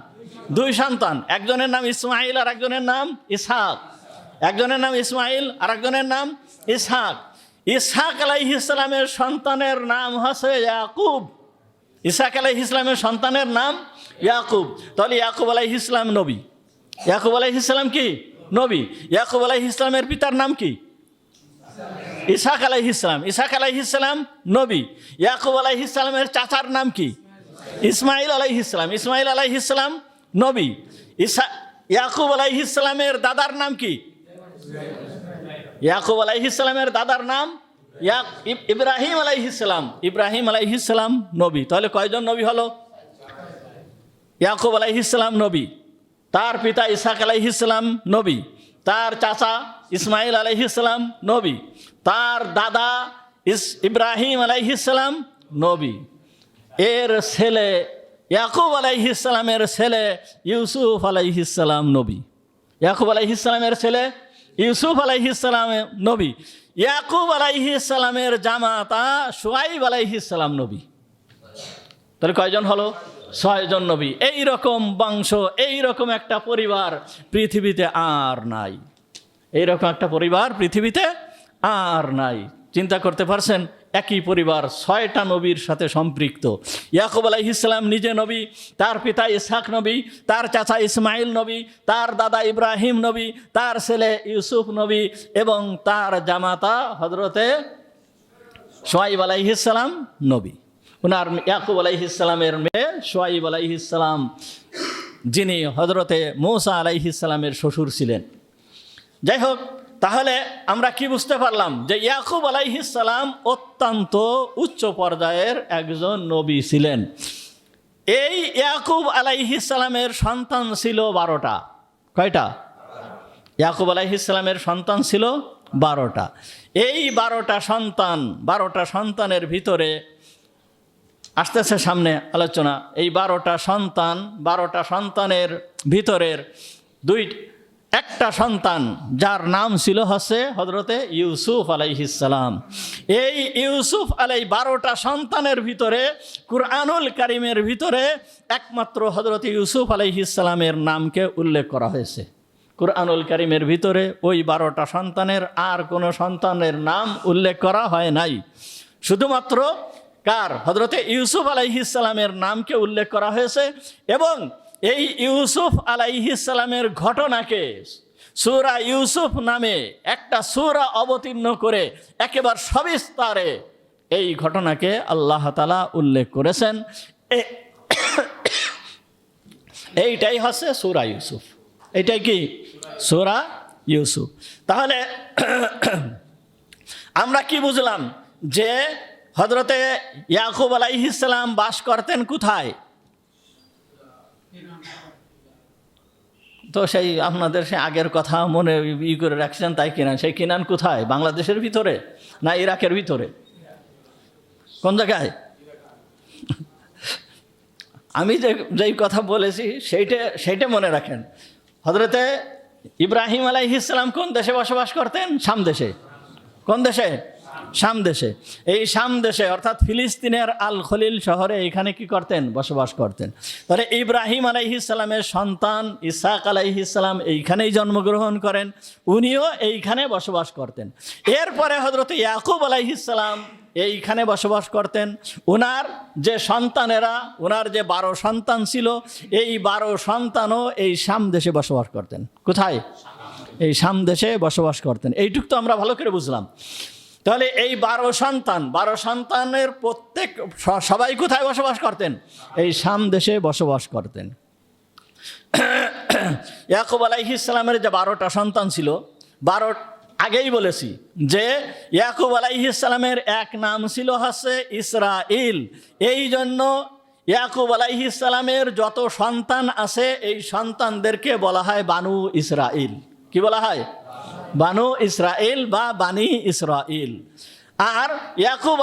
2 সন্তান। একজনের নাম ইসমাইল আর একজনের নাম ইসহাক। একজনের নাম ইসমাইল আর একজনের নাম ইসহাক। ইসহাক আলাইহিস সালামের সন্তানের নাম হচ্ছে ইয়াকুব। ইসহাক আলাইহিস সালামের সন্তানের নাম ইয়াকুব। তাহলে ইয়াকুব আলাইহিস সালাম নবী। ইয়াকুব আলাইহিস সালাম কি? নবী। ইয়াকুব আলাইহিস সালামের পিতার নাম কি? ইসহাক আলাইহিস সালাম। ইসহাক আলাইহিস সালাম নবী। ইয়াকুব আলাইহিস সালামের চাচার নাম কি? ইসমাইল আলাইহিস সালাম। ইসমাইল আলাইহিস সালাম নবী। ইয়াকুব আলাইহিস সালামের দাদার নাম কি? ইয়াকুব আলাইহিস সালামের দাদার নাম ইব্রাহিম আলাইহিস সালাম। ইব্রাহিম আলাইহিস সালাম নবী। তাহলে কয়জন নবী হলো? ইয়াকুব আলাইহিস সালাম নবী, তার পিতা ইসহাক আলাইহিস সালাম নবী, তার চাচা ইসমাইল আলাইহিস সালাম নবী, তার দাদা ইব্রাহিম আলাইহিস সালাম নবী। এর ছেলে ইয়াকুব আলাইহিস সালামের ছেলে ইউসুফ আলাইহিস সালাম নবী। ইয়াকুব আলাইহিস সালামের ছেলে ইউসুফ আলাইহিস সালাম নবী। ইয়াকুব আলাইহিস সালামের জামাতা শুআইব আলাইহিস সালাম নবী। তাহলে কয়জন হলো? 6 জন নবী। এই রকম বংশ, এই রকম একটা পরিবার পৃথিবীতে আর নাই। এইরকম একটা পরিবার পৃথিবীতে আর নাই। চিন্তা করতে পারছেন? একই পরিবার 6টা নবীর সাথে সম্পৃক্ত। ইয়াকুব আলাইহিস সালাম নিজে নবী, তার পিতা ইসহাক নবী, তার চাচা ইসমাইল নবী, তার দাদা ইব্রাহিম নবী, তার ছেলে ইউসুফ নবী এবং তার জামাতা হযরতে শুআইব আলাইহিস সালাম নবী। ওনার ইয়াকুব আলাইহিস সালামের মেয়ে শুআইব আলাইহিস সালাম, যিনি হযরতে মূসা আলাইহিস সালামের শ্বশুর ছিলেন। যাই হোক, তাহলে আমরা কি বুঝতে পারলাম? যে ইয়াকুব আলাইহিস সালাম অত্যন্ত উচ্চ পর্যায়ের একজন নবী ছিলেন। এই ইয়াকুব আলাইহিস সালামের সন্তান ছিল 12টা। কয়টা? ইয়াকুব আলাইহিস সালামের সন্তান ছিল 12টা। এই 12টা সন্তানের ভিতরে আসতেছে সামনে আলোচনা। এই 12টা সন্তানের ভিতরের একটা সন্তান যার নাম ছিল হচ্ছে হযরতে ইউসুফ আলাইহিস সালাম। এই ইউসুফ 12টা সন্তানের ভিতরে কুরআনুল কারীমের ভিতরে একমাত্র হযরতে ইউসুফ আলাইহিস সালামের নামকে উল্লেখ করা হয়েছে। কুরআনুল কারীমের ভিতরে ওই 12টা সন্তানের আর কোনো সন্তানের নাম উল্লেখ করা হয় নাই। শুধুমাত্র কার? হযরতে ইউসুফ আলাইহিস সালামের নামকে উল্লেখ করা হয়েছে। এবং এই ইউসুফ আলাইহিস সালামের ঘটনাকে সূরা ইউসুফ নামে একটা সূরা অবতীর্ণ করে একেবারে সবিস্তারে এই ঘটনাকে আল্লাহ তাআলা উল্লেখ করেছেন। এইটাই হচ্ছে সূরা ইউসুফ। এইটাই কি? সূরা ইউসুফ। তাহলে আমরা কি বুঝলাম যে হযরতে ইয়াকুব আলাইহিস সালাম বাস করতেন কোথায়? তো সেই আপনাদের সেই আগের কথা মনে করে রাখছেন তাই কিনা? সেই কিনান কোথায়? বাংলাদেশের ভিতরে না ইরাকের ভিতরে? কোন জায়গায়? আমি যেই কথা বলেছি সেইটা মনে রাখেন। হযরতে ইব্রাহিম আলাইহিস সালাম কোন দেশে বসবাস করতেন? শাম দেশে। কোন দেশে? শাম দেশে। এই শাম দেশে অর্থাৎ ফিলিস্তিনের আল খলিল শহরে এইখানে কি করতেন? বসবাস করতেন। তাহলে ইব্রাহিম আলাইহিস সালামের সন্তান ইসহাক আলাইহিস সালাম এইখানেই জন্মগ্রহণ করেন, উনিও এইখানে বসবাস করতেন। এরপরে হযরত ইয়াকুব আলাইহিস সালাম এইখানে বসবাস করতেন। ওনার যে সন্তানেরা, ওনার যে 12 সন্তান ছিল, এই 12 সন্তানও এই শাম দেশে বসবাস করতেন। কোথায়? এই শাম দেশে বসবাস করতেন। এইটুক তো আমরা ভালো করে বুঝলাম। তাহলে এই 12 সন্তানের প্রত্যেক সবাই কোথায় বসবাস করতেন? এই শাম দেশে বসবাস করতেন। ইয়াকুব আলাইহিস সালামের যে 12টা সন্তান ছিল, আগেই বলেছি যে ইয়াকুব আলাইহিস সালামের এক নাম ছিল হচ্ছে ইসরাইল। এই জন্য ইয়াকুব আলাইহিস সালামের যত সন্তান আছে এই সন্তানদেরকে বলা হয় বানু ইসরাইল। কি বলা হয়? বানু ইসরাইল বা বানি ইসরাইল। আর ইয়াকুব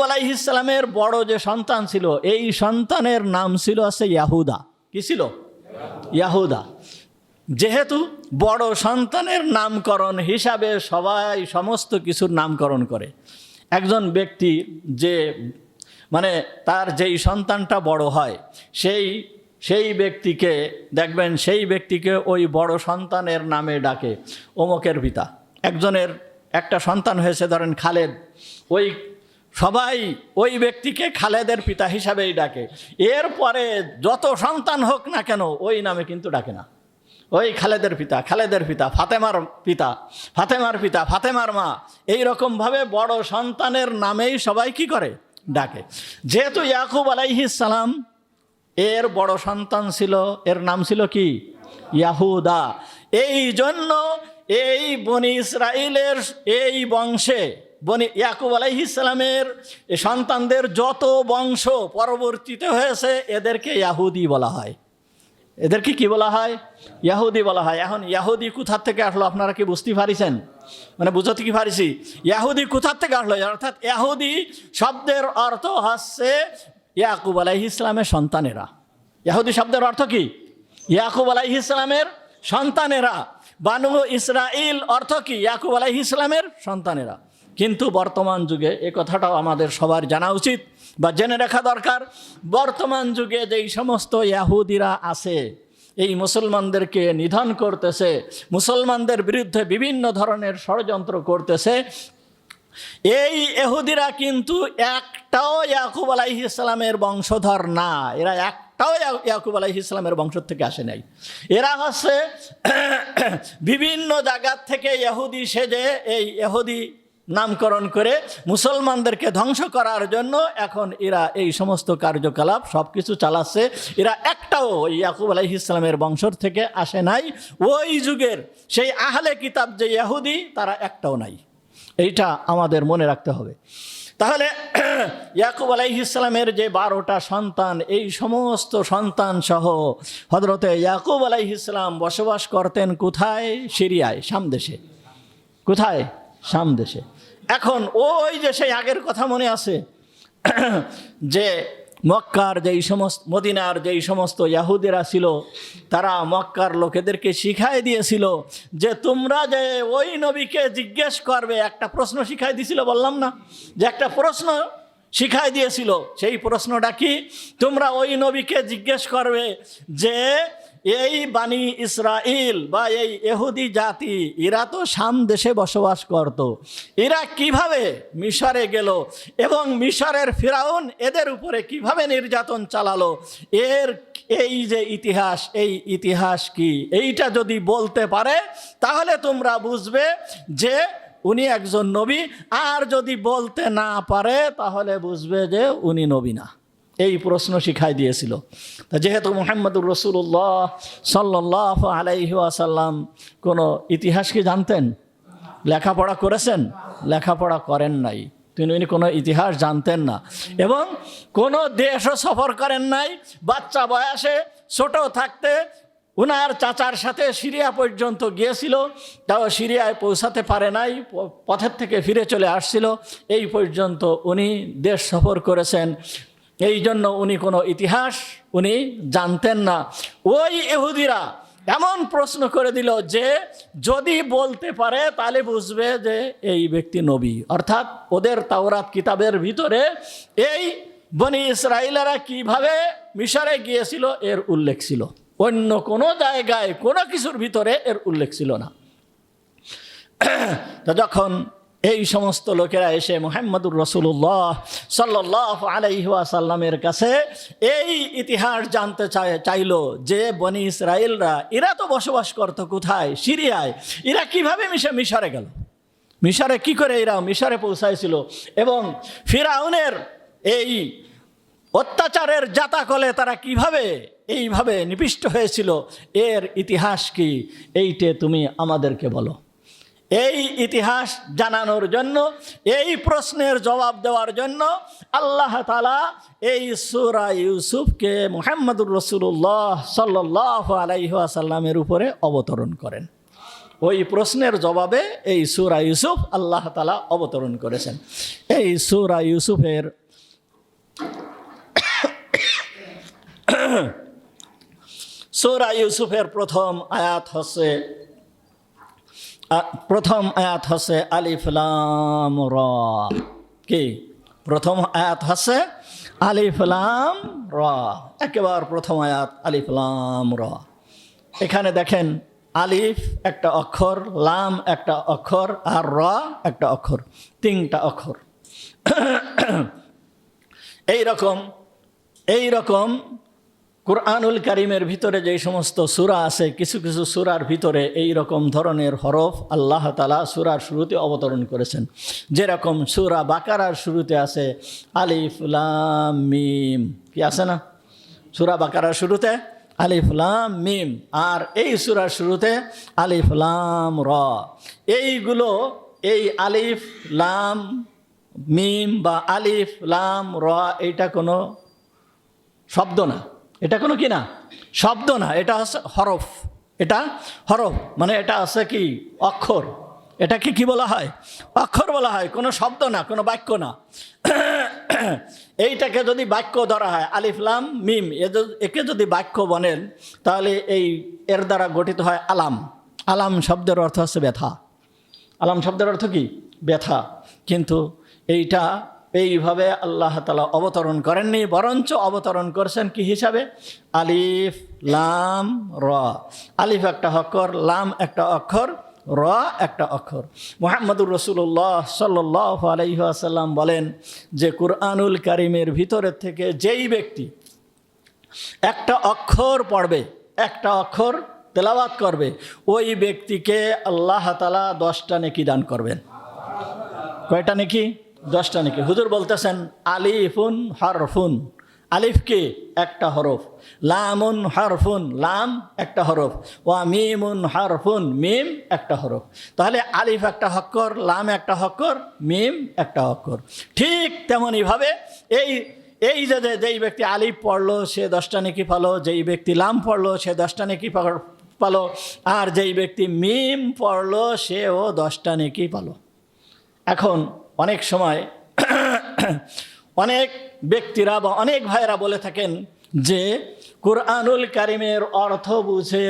আলাইহিস সালামের বড় যে সন্তান ছিল, এই সন্তানের নাম ছিল আছে ইয়াহুদা। কি ছিল? ইয়াহুদা। যেহেতু বড় সন্তানের নামকরণ হিসাবে সবাই সমস্ত কিছুর নামকরণ করে, একজন ব্যক্তি যে মানে তার যেই সন্তানটা বড় হয় সেই ব্যক্তিকে দেখবেন, সেই ব্যক্তিকে ওই বড় সন্তানের নামে ডাকে অমুকের পিতা। একজনের একটা সন্তান হয়েছে ধরেন খালেদ, সবাই ওই ব্যক্তিকে খালেদের পিতা হিসাবেই ডাকে। এরপরে যত সন্তান হোক না কেন ওই নামে কিন্তু ডাকে না। ওই খালেদের পিতা, ফাতেমার পিতা, ফাতেমার মা, এই রকমভাবে বড় সন্তানের নামেই সবাই কি করে? ডাকে। যেহেতু ইয়াকুব আলাইহিস সালাম এর বড় সন্তান ছিল, এর নাম ছিল কি? ইয়াহুদা। এই জন্য এই বনি ইসরাইলের এই বংশে ইয়াকুব আলাইহিস সালামের সন্তানদের যত বংশ পরবর্তীতে হয়েছে এদেরকে ইয়াহুদি বলা হয়। এদেরকে কি বলা হয়? ইয়াহুদি বলা হয়। এখন ইয়াহুদি কোথার থেকে আসলো আপনারা কি বুঝতে পারিছেন? মানে বুঝতে কি পারিছি? ইয়াহুদি কোথার থেকে আসলো? অর্থাৎ ইয়াহুদি শব্দের অর্থ হচ্ছে ইয়াকুব আলাইহিস সালামের সন্তানেরা। ইয়াহুদি শব্দের অর্থ কি? ইয়াকুব আলাইহিস সালামের সন্তানেরা। বানু ইসরাইল অর্থ কি? ইয়াকুব আলাইহিস সালামের সন্তানেরা। কিন্তু বর্তমান যুগে এই কথাটাও আমাদের সবার জানা উচিত বা জেনে রাখা দরকার। বর্তমান যুগে যেই সমস্ত ইয়াহুদিরা আছে, এই মুসলমানদেরকে নিধন করতেছে, মুসলমানদের বিরুদ্ধে বিভিন্ন ধরনের ষড়যন্ত্র করতেছে, এই ইহুদিরা কিন্তু একটাও ইয়াকুব আলাইহিস সালামের বংশধর না। এরা একটাও ইয়াকুব আলাইহিস সালামের বংশ থেকে আসে নাই। এরা হচ্ছে বিভিন্ন জায়গা থেকে ইহুদি সেজে এই ইহুদি নামকরণ করে মুসলমানদেরকে ধ্বংস করার জন্য এখন এরা এই সমস্ত কার্যকলাপ সব কিছু চালাচ্ছে। এরা একটাও ইয়াকুব আলাইহিস সালামের বংশ থেকে আসে নাই। ওই যুগের সেই আহলে কিতাব যে ইহুদি, তারা একটাও নাই। এইটা আমাদের মনে রাখতে হবে। তাহলে ইয়াকুব আলাইহিস সালামের যে 12টা সন্তান, এই সমস্ত সন্তান সহ হযরতে ইয়াকুব আলাইহিস সালাম বসবাস করতেন কোথায়? সিরিয়ায়, শাম দেশে। কোথায়? শাম দেশে। এখন ওই যে সেই আগের কথা মনে আছে যে মক্কার যেই সমস্ত, মদিনার যেই সমস্ত ইহুদিরা ছিল, তারা মক্কার লোকেদেরকে শিখাই দিয়েছিল যে তোমরা যে ওই নবীকে জিজ্ঞেস করবে। একটা প্রশ্ন শিখাই দিয়েছিল, বললাম না যে একটা প্রশ্ন শিখাই দিয়েছিল। সেই প্রশ্নটা কি? তোমরা ওই নবীকে জিজ্ঞেস করবে যে এই বানি ইসরাইল বা এই ইহুদি জাতি, এরা তো শাম দেশে বসবাস করত, এরা কিভাবে মিশরে গেল এবং মিশরের ফিরাউন এদের উপরে কিভাবে নির্যাতন চালালো, এই যে ইতিহাস, এই ইতিহাস কি? এইটা যদি বলতে পারে তাহলে তোমরা বুঝবে যে উনি একজন নবী। আর যদি বলতে না পারে তাহলে বুঝবে যে উনি নবী না। এই প্রশ্ন শিখাই দিয়েছিল। তা যেহেতু মুহাম্মদুর রাসূলুল্লাহ সাল্লাল্লাহু আলাইহি ওয়াসাল্লাম কোনো ইতিহাস কি জানতেন? লেখাপড়া করেছেন? লেখাপড়া করেন নাই, তিনি কোনো ইতিহাস জানতেন না এবং কোনো দেশও সফর করেন নাই। বাচ্চা বয়সে ছোট থাকতে উনার চাচার সাথে সিরিয়া পর্যন্ত গিয়েছিল, তাও সিরিয়ায় পৌঁছাতে পারে নাই, পথের থেকে ফিরে চলে আসছিল। এই পর্যন্ত উনি দেশ সফর করেছেন, এই জন্য উনি কোনো ইতিহাস উনি জানতেন না। ওই ইহুদিরা এমন প্রশ্ন করে দিল যে যদি বলতে পারে তাহলে বুঝবে যে এই ব্যক্তি নবী। অর্থাৎ ওদের তাওরাত কিতাবের ভিতরে এই বনি ইসরাইলেরা কিভাবে মিশরে গিয়েছিল এর উল্লেখ ছিল, অন্য কোনো জায়গায় কোনো কিছুর ভিতরে এর উল্লেখ ছিল না। তো যখন এই সমস্ত লোকেরা এসে মুহাম্মদুর রাসূলুল্লাহ সাল্লাল্লাহু আলাইহি ওয়াসাল্লামের কাছে এই ইতিহাস জানতে চাইল যে বনি ইসরাইলরা এরা তো বসবাস করতো কোথায়? সিরিয়ায়। এরা কিভাবে মিশরে গেল? মিশরে কি করে এরা মিশরে পৌঁছাইছিল? এবং ফিরআউনের এই অত্যাচারের জাতাকলে তারা কিভাবে এইভাবে নিপিষ্ট হয়েছিল, এর ইতিহাস কি? এইটে তুমি আমাদেরকে বলো। এই ইতিহাস জানানোর জন্য, এই প্রশ্নের জবাব দেওয়ার জন্য আল্লাহ তাআলা এই সূরা ইউসুফকে মুহাম্মদুর রাসূলুল্লাহ সাল্লাল্লাহু আলাইহি ওয়াসাল্লামের উপরে অবতরণ করেন। ওই প্রশ্নের জবাবে এই সূরা ইউসুফ আল্লাহ তাআলা অবতরণ করেছেন। এই সূরা ইউসুফের প্রথম আয়াত হচ্ছে আলিফ লাম রা। কি প্রথম আয়াত হচ্ছে আলিফ লাম রা, একেবারে প্রথম আয়াত আলিফ লাম রা। এখানে দেখেন আলিফ একটা অক্ষর, লাম একটা অক্ষর, আর রা একটা অক্ষর, তিনটা অক্ষর। এইরকম কুরআনুল কারীমের ভিতরে যে সমস্ত সূরা আছে, কিছু কিছু সূরার ভিতরে এই রকম ধরনের হরফ আল্লাহ তাআলা সূরার শুরুতে অবতরণ করেছেন। যেরকম সূরা বাকারার শুরুতে আছে আলিফ লাম মিম, কি আছে না? সূরা বাকারার শুরুতে আলিফ লাম মিম, আর এই সূরার শুরুতে আলিফ লাম রা। এইগুলো এই আলিফ লাম মিম বা আলিফ লাম রা এইটা কোনো শব্দ না, এটা কোনো কি না শব্দ না, এটা হচ্ছে হরফ। এটা হরফ মানে এটা আছে কি অক্ষর। এটাকে কি বলা হয়? অক্ষর বলা হয়, কোনো শব্দ না, কোনো বাক্য না। এইটাকে যদি বাক্য ধরা হয় আলিফ লাম মিম, একে যদি বাক্য বলেন তাহলে এর দ্বারা গঠিত হয় আলাম। আলাম শব্দের অর্থ হচ্ছে ব্যথা। আলাম শব্দের অর্থ কি? ব্যথা। কিন্তু এইটা এইভাবে আল্লাহ তাআলা অবতরণ করেননি, বরঞ্চ অবতরণ করেছেন কি হিসাবে? আলিফ লাম রা। আলিফ একটা অক্ষর, লাম একটা অক্ষর, রা একটা অক্ষর। মুহাম্মদুর রাসূলুল্লাহ সাল্লাল্লাহু আলাইহি ওয়াসাল্লাম বলেন যে কুরআনুল কারীমের ভিতরের থেকে যেই ব্যক্তি একটা অক্ষর পড়বে, একটা অক্ষর তেলাওয়াত করবে, ওই ব্যক্তিকে আল্লাহ তাআলা 10টা নেকি দান করবেন। কয়টা নেকি? 10টা নেকি। হুজুর বলতেছেন আলিফুন হরফুন, আলিফ কি? একটা হরফ। লামুন হরফুন, লাম একটা হরফ। ওয়া মিমুন হরফুন, মিম একটা হরফ। তাহলে আলিফ একটা অক্ষর, লাম একটা অক্ষর, মিম একটা অক্ষর। ঠিক তেমনইভাবে এই যেই ব্যক্তি আলিফ পড়লো সে 10টা নেকি পালো, যেই ব্যক্তি লাম পড়লো সে 10টা নেকি পালো, আর যেই ব্যক্তি মিম পড়লো সেও 10টা নেকি পালো। এখন অনেক সময় অনেক ব্যক্তিরা বা অনেক ভাইয়েরা বলে থাকেন যে কুরআনুল কারীমের অর্থ বুঝে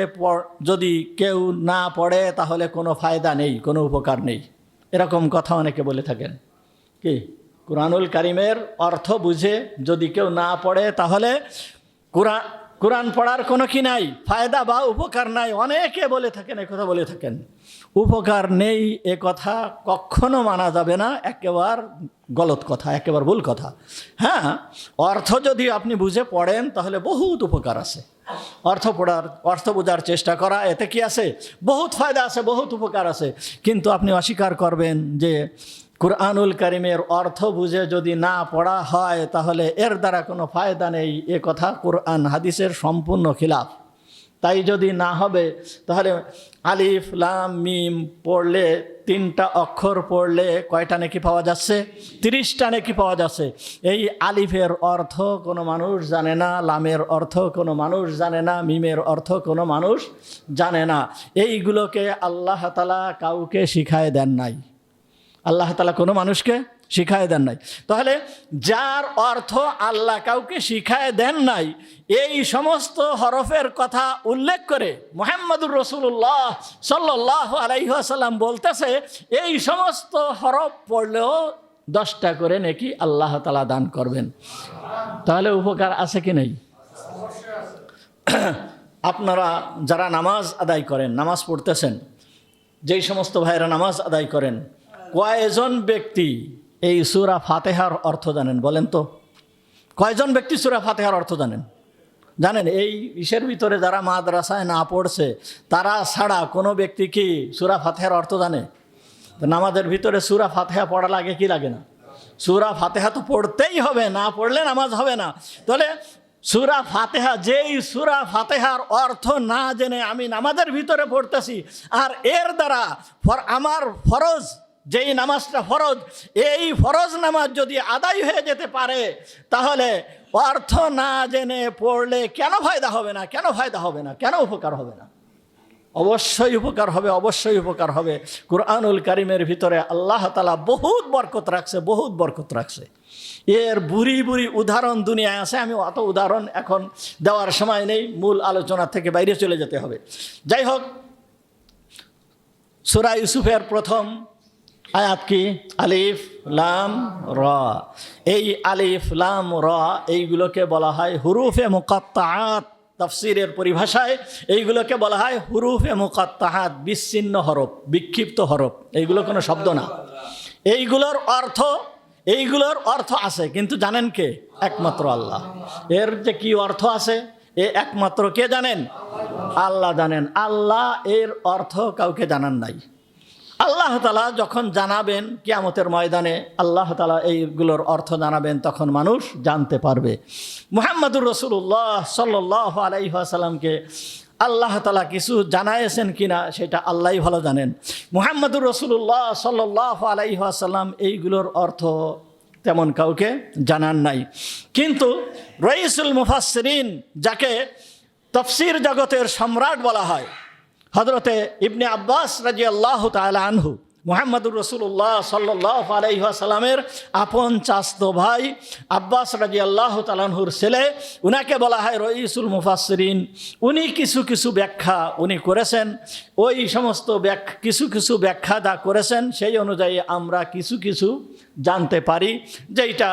যদি কেউ না পড়ে তাহলে কোনো ফায়দা নেই, কোনো উপকার নেই, এরকম কথা অনেকে বলে থাকেন। কি কুরআনুল কারীমের অর্থ বুঝে যদি কেউ না পড়ে তাহলে কোরআন পড়ার কোনো কি নাই, ফায়দা বা উপকার নাই। অনেকে বলে থাকেন, একথা বলে থাকেন। উপকার নেই এ কথা কখনো মানা যাবে না, একেবারে গলত কথা, একেবারে ভুল কথা। হ্যাঁ, অর্থ যদি আপনি বুঝে পড়েন তাহলে বহুত উপকার আছে। অর্থ বোঝার চেষ্টা করা, এতে কি আছে? বহুত ফায়দা আছে, বহুত উপকার আছে। কিন্তু আপনি অস্বীকার করবেন যে কুরআনুল কারিমের অর্থ বুঝে যদি না পড়া হয় তাহলে এর দ্বারা কোনো ফায়দা নেই, এ কথা কুরআন হাদিসের সম্পূর্ণ খিলাফ। তাই যদি না হবে তাহলে আলিফ লাম মিম পড়লে, 3টা অক্ষর পড়লে কয়টা নেকি পাওয়া যাচ্ছে? 30টা নেকি পাওয়া যাচ্ছে। এই আলিফের অর্থ কোনো মানুষ জানে না, লামের অর্থ কোনো মানুষ জানে না, মিমের অর্থ কোনো মানুষ জানে না। এইগুলোকে আল্লাহ তাআলা কাউকে শিখায় দেন নাই, আল্লাহ তাআলা কোনো মানুষকে শিখায় দেন নাই। তাহলে যার অর্থ আল্লাহ কাউকে শিখায় দেন নাই, এই সমস্ত হরফের কথা উল্লেখ করে মুহাম্মদুর রাসূলুল্লাহ সাল্লাল্লাহু আলাইহি ওয়াসাল্লাম বলতেছে এই সমস্ত হরফ পড়লেও 10টা করে নেকি আল্লাহ তাআলা দান করবেন। তাহলে উপকার আছে কি নেই? আপনারা যারা নামাজ আদায় করেন, নামাজ পড়তেছেন, যেই সমস্ত ভাইয়েরা নামাজ আদায় করেন, কয়জন ব্যক্তি এই সূরা ফাতিহার অর্থ জানেন? বলেন তো, কয়জন ব্যক্তি সূরা ফাতিহার অর্থ জানেন? জানেন? এই ইসের ভিতরে যারা মাদ্রাসায় না পড়ছে তারা ছাড়া কোনো ব্যক্তি কি সূরা ফাতিহার অর্থ জানে? তো নামাজের ভিতরে সূরা ফাতিহা পড়া লাগে কি লাগে না? সূরা ফাতিহা তো পড়তেই হবে, না পড়লে নামাজ হবে না। তাহলে সূরা ফাতিহা, যেই সূরা ফাতিহার অর্থ না জেনে আমি নামাজের ভিতরে পড়তেছি, আর এর দ্বারা আমার ফরজ, যেই নামাজটা ফরজ, এই ফরজ নামাজ যদি আদায় হয়ে যেতে পারে তাহলে অর্থ না জেনে পড়লে কেন ফায়দা হবে না? কেন ফায়দা হবে না? কেন উপকার হবে না? অবশ্যই উপকার হবে, অবশ্যই উপকার হবে। কুরআনুল কারিমের ভিতরে আল্লাহ তাআলা বহুত বরকত রাখছে, বহুত বরকত রাখছে। এর বুড়ি বুড়ি উদাহরণ দুনিয়ায় আছে। আমি অত উদাহরণ এখন দেওয়ার সময় নেই, মূল আলোচনা থেকে বাইরে চলে যেতে হবে। যাই হোক, সূরা ইউসুফের প্রথম আয়াত কি? আলিফ লাম র। এই আলিফ লাম র এইগুলোকে বলা হয় হুরুফে মুকাত্তাআত। তাফসীরের পরিভাষায় এইগুলোকে বলা হয় হুরুফে মুকাত্তাআত, বিচ্ছিন্ন হরফ, বিক্ষিপ্ত হরফ। এইগুলো কোনো শব্দ না। এইগুলোর অর্থ আছে, কিন্তু জানেন কে? একমাত্র আল্লাহ। এর যে কি অর্থ আছে এ একমাত্র কে জানেন? আল্লাহ জানেন। আল্লাহ এর অর্থ কাউকে জানান নাই। আল্লাহ তাআলা যখন জানাবেন কিয়ামতের ময়দানে, আল্লাহ তাআলা এইগুলোর অর্থ জানাবেন, তখন মানুষ জানতে পারবে। মুহাম্মদুর রাসূলুল্লাহ সাল্লাল্লাহু আলাইহি ওয়াসাল্লামকে আল্লাহ তাআলা কিছু জানাইছেন কিনা সেটা আল্লাহই ভালো জানেন। মুহাম্মদুর রাসূলুল্লাহ সাল্লাল্লাহু আলাইহি ওয়াসাল্লাম এইগুলোর অর্থ তেমন কাউকে জানান নাই। কিন্তু রাইসুল মুফাসসিরিন, যাকে তাফসীর জগতের সম্রাট বলা হয়, হযরতে ইবনে আব্বাস রাদিয়াল্লাহু তাআলা আনহু, মুহাম্মদুর রাসূলুল্লাহ সাল্লাল্লাহু আলাইহি ওয়াসাল্লামের আপন চাচতো ভাই আব্বাস রাদিয়াল্লাহু তাআলা আনহুর ছেলে, উনাকে বলা হয় রাইসুল মুফাসসিরিন। উনি কিছু কিছু ব্যাখ্যা উনি করেছেন। ওই সমস্ত কিছু কিছু ব্যাখ্যা যা করেছেন সেই অনুযায়ী আমরা কিছু কিছু জানতে পারি, যেটা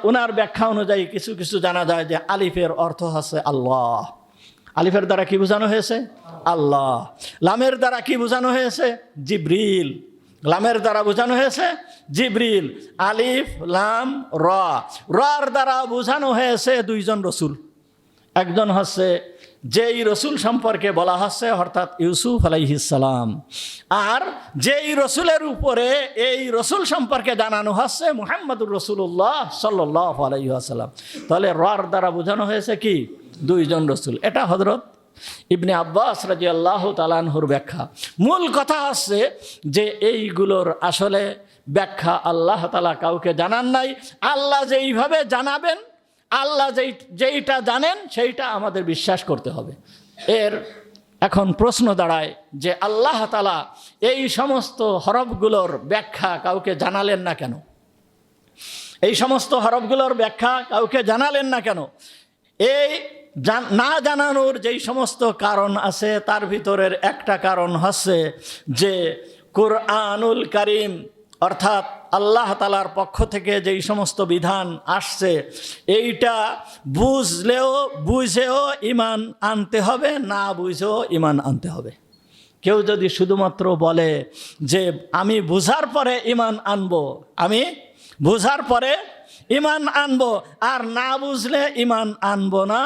উনার ব্যাখ্যা অনুযায়ী কিছু কিছু জানা যায় যে আলিফের অর্থ হচ্ছে আল্লাহ। আলিফের দ্বারা কি বোঝানো হয়েছে? আল্লাহ। লামের দ্বারা কি বোঝানো হয়েছে? জিবরিল। লামের দ্বারা বোঝানো হয়েছে জিবরিল। আলিফ লাম র, রর দ্বারা বোঝানো হয়েছে 2জন রসুল। একজন হচ্ছে যেই রসুল সম্পর্কে বলা হচ্ছে অর্থাৎ ইউসুফ আলাইহিস সালাম, আর যেই রসুলের উপরে এই রসুল সম্পর্কে জানানো হচ্ছে মুহাম্মদুর রাসূলুল্লাহ সাল্লাল্লাহু আলাইহি ওয়াসাল্লাম। তাহলে রর দ্বারা বোঝানো হয়েছে কি? 2জন রসুল। এটা হযরত ইবনে আব্বাস রাদিয়াল্লাহু তাআলা আনহুর ব্যাখ্যা। মূল কথা হচ্ছে যে এইগুলোর আসলে ব্যাখ্যা আল্লাহ তাআলা কাউকে জানান নাই। আল্লাহ যেইভাবে জানাবেন, আল্লাহ যেইটা জানেন সেইটা আমাদের বিশ্বাস করতে হবে। এর এখন প্রশ্ন দাঁড়ায় যে আল্লাহ তাআলা এই সমস্ত হরফগুলোর ব্যাখ্যা কাউকে জানালেন না কেন? এই সমস্ত হরফগুলোর ব্যাখ্যা কাউকে জানালেন না কেন? এই না জানানোর যেই সমস্ত কারণ আছে তার ভিতরের একটা কারণ হচ্ছে যে কুরআনুল কারীম অর্থাৎ আল্লাহ তাআলার পক্ষ থেকে যেই সমস্ত বিধান আসছে এইটা বুঝেও ঈমান আনতে হবে, না বুঝেও ঈমান আনতে হবে। কেউ যদি শুধুমাত্র বলে যে আমি বুঝার পরে ঈমান আনবো, আমি বুঝার পরে ইমান আনবো, আর না বুঝলে ইমান আনবো না।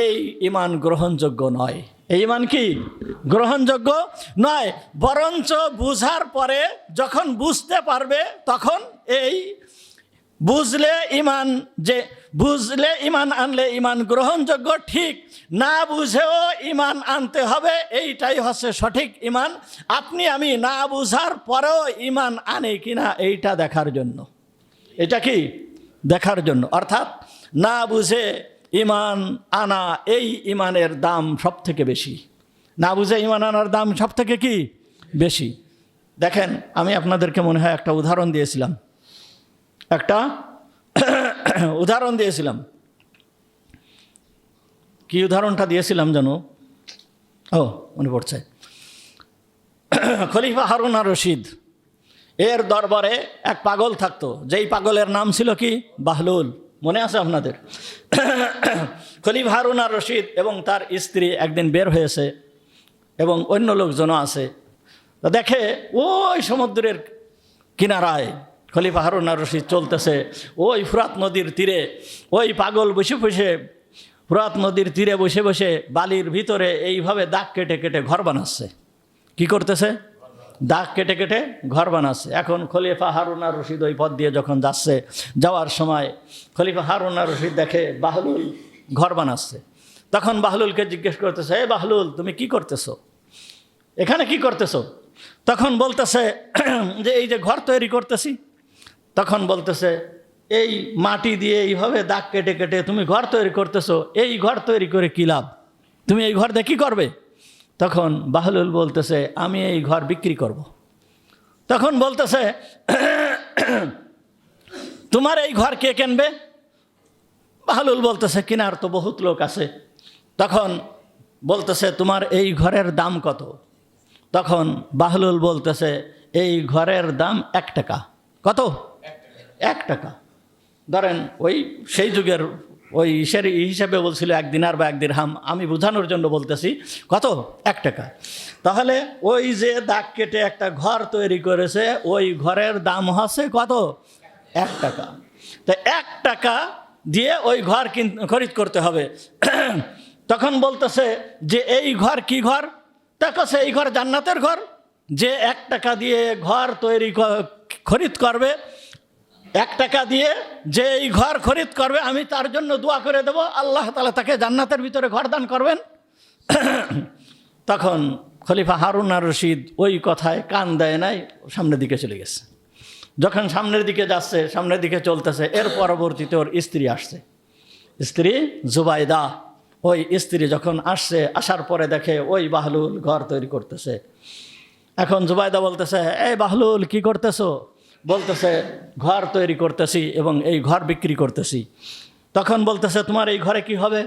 এই ইমান গ্রহণযোগ্য নয়। এই ইমান কি গ্রহণযোগ্য নয়? বরঞ্চ বুঝার পরে যখন বুঝতে পারবে তখন এই বুঝলে ইমান আনলে ইমান গ্রহণযোগ্য, ঠিক না বুঝেও ইমান আনতে হবে, এইটাই হচ্ছে সঠিক ইমান। আপনি আমি না বুঝার পরেও ইমান আনে কিনা এইটা দেখার জন্য, এটা কি দেখার জন্য। অর্থাৎ না বুঝে ইমান আনা, এই ইমানের দাম সব থেকে বেশি। না বুঝে ইমান আনার দাম সব থেকে কি বেশি। দেখেন, আমি আপনাদেরকে মনে হয় একটা উদাহরণ দিয়েছিলাম, কি উদাহরণটা দিয়েছিলাম জানো? মনে পড়ছে। খলিফা হারুন আর রশিদ এর দরবারে এক পাগল থাকতো, যেই পাগলের নাম ছিল কি বাহলুল। মনে আছে আপনাদের? খলিফা হারুন আর রশিদ এবং তার স্ত্রী একদিন বের হয়েছে এবং অন্য লোকজনও আছে। তো দেখে ওই সমুদ্রের কিনারায় খলিফা হারুন আর রশিদ চলতেছে, ওই ফুরাত নদীর তীরে ওই পাগল বসে বসে, ফুরাত নদীর তীরে বসে বসে বালির ভিতরে এইভাবে দাগ কেটে কেটে ঘর বানাচ্ছে। কি করতেছে? দাগ কেটে কেটে ঘর বানাচ্ছে। এখন খলিফা হারুন আর রশিদ ওই পথ দিয়ে যখন যাচ্ছে, যাওয়ার সময় খলিফা হারুন আর রশিদ দেখে বাহলুল ঘর বানাচ্ছে। তখন বাহলুলকে জিজ্ঞেস করতেছে, এ বাহলুল, তুমি কি করতেছো এখানে, কি করতেছো? তখন বলতেছে যে এই যে ঘর তৈরি করতেছি। তখন বলতেছে, এই মাটি দিয়ে এইভাবে দাগ কেটে কেটে তুমি ঘর তৈরি করতেছো, এই ঘর তৈরি করে কী লাভ? তুমি এই ঘর দিয়ে কী করবে? তখন বাহলুল বলতেছে, আমি এই ঘর বিক্রি করব। তখন বলতেছে, তোমার এই ঘর কে কিনবে? বাহলুল বলতেছে, কেনার তো বহুত লোক আছে। তখন বলতেছে, তোমার এই ঘরের দাম কত? তখন বাহলুল বলতেছে, এই ঘরের দাম 1 টাকা। কত? 1 টাকা। ধরেন ওই সেই যুগের ওই হিসাবে বলছিল 1 দিনার বা 1 দিরহাম। আমি বোঝানোর জন্য বলতেছি, কত? 1 টাকা। তাহলে ওই যে দাগ কেটে একটা ঘর তৈরি করেছে, ওই ঘরের দাম হচ্ছে কত? 1 টাকা। তো 1 টাকা দিয়ে ওই ঘর খরিদ করতে হবে। তখন বলতেছে যে এই ঘর কি ঘর? তাকাছে, এই ঘর জান্নাতের ঘর। যে 1 টাকা দিয়ে ঘর তৈরি খরিদ করবে, 1 টাকা দিয়ে যে এই ঘর খরিদ করবে, আমি তার জন্য দোয়া করে দেব, আল্লাহ তাআলা তাকে জান্নাতের ভিতরে ঘর দান করবেন। তখন খলিফা হারুন আর রশিদ ওই কথায় কান দেয় নাই, সামনের দিকে চলে গেছে। যখন সামনের দিকে যাচ্ছে, সামনের দিকে চলতেছে, এর পরবর্তীতে ওর স্ত্রী আসছে, স্ত্রী জুবাইদা। ওই স্ত্রী যখন আসছে, আসার পরে দেখে ওই বাহলুল ঘর তৈরি করতেছে। এখন জুবাইদা বলতেছে, এই বাহলুল কি করতেছো? বলতেছে, ঘর তৈরি করতেছি এবং এই ঘর বিক্রি করতেছি। তখন বলতেছে, তোমার এই ঘরে কি হবে?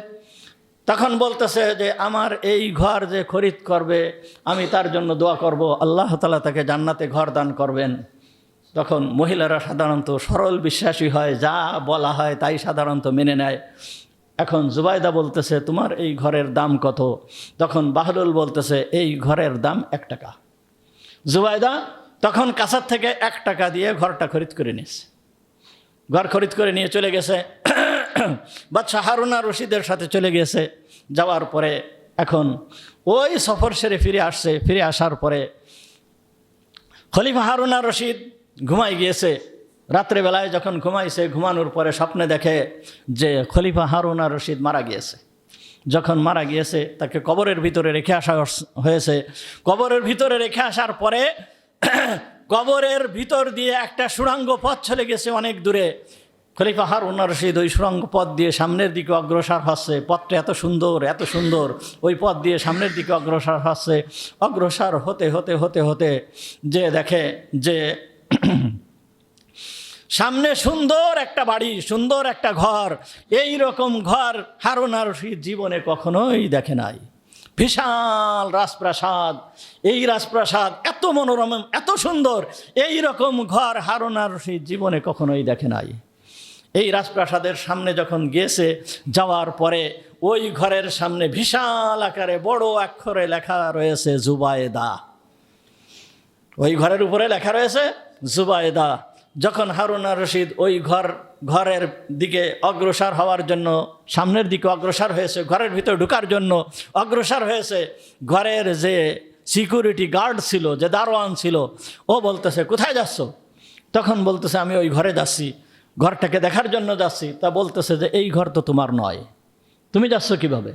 তখন বলতেছে যে আমার এই ঘর যে খরিদ করবে, আমি তার জন্য দোয়া করব, আল্লাহ তাআলা তাকে জান্নাতে ঘর দান করবেন। তখন মহিলারা সাধারণত সরল বিশ্বাসী হয়, যা বলা হয় তাই সাধারণত মেনে নেয়। এখন জুবাইদা বলতেছে, তোমার এই ঘরের দাম কত? তখন বাহলুল বলতেছে, এই ঘরের দাম 1 টাকা। জুবাইদা তখন কাছার থেকে 1 টাকা দিয়ে ঘরটা খরিদ করে নিয়েছে। ঘর খরিদ করে নিয়ে চলে গেছে, বাদশাহ হারুন আর রশিদের সাথে চলে গেছে। যাওয়ার পরে এখন ওই সফর সেরে ফিরে আসছে। ফিরে আসার পরে খলিফা হারুন আর রশিদ ঘুমাই গিয়েছে। রাত্রেবেলায় যখন ঘুমাইছে, ঘুমানোর পরে স্বপ্নে দেখে যে খলিফা হারুন আর রশিদ মারা গিয়েছে। যখন মারা গিয়েছে, তাকে কবরের ভিতরে রেখে আসা হয়েছে। কবরের ভিতরে রেখে আসার পরে কবরের ভিতর দিয়ে একটা সুড়ঙ্গ পথ চলে গেছে অনেক দূরে। খলিফা হারুন আর রশিদ ওই সুড়ঙ্গ পথ দিয়ে সামনের দিকে অগ্রসর হচ্ছে। পথটা এত সুন্দর, এত সুন্দর, ওই পথ দিয়ে সামনের দিকে অগ্রসর হচ্ছে। অগ্রসর হতে হতে হতে হতে যে দেখে যে সামনে সুন্দর একটা বাড়ি, সুন্দর একটা ঘর। এই রকম ঘর হারুন আর রশিদ জীবনে কখনোই দেখে নাই। বিশাল রাজপ্রাসাদ, এই রাজপ্রাসাদ এত মনোরম, এত সুন্দর, এই রকম ঘর হারুন আর রশিদ জীবনে কখনোই দেখে নাই। এই রাজপ্রাসাদের সামনে যখন গিয়েছে, যাওয়ার পরে ওই ঘরের সামনে বিশাল আকারে বড় অক্ষরে লেখা রয়েছে জুবায়েদা। ওই ঘরের উপরে লেখা রয়েছে জুবায়েদা। যখন হারুন আর রশিদ ওই ঘর ঘরের দিকে অগ্রসর হওয়ার জন্য সামনের দিকে অগ্রসর হয়েছে, ঘরের ভিতর ঢোকার জন্য অগ্রসর হয়েছে। ঘরের যে সিকিউরিটি গার্ড ছিল, যে দারোয়ান ছিল, ও বলতেছে কোথায় যাচ্ছ? তখন বলতেছে আমি ওই ঘরে যাচ্ছি, ঘরটাকে দেখার জন্য যাচ্ছি। তা বলতেছে যে এই ঘর তো তোমার নয়, তুমি যাচ্ছ কিভাবে?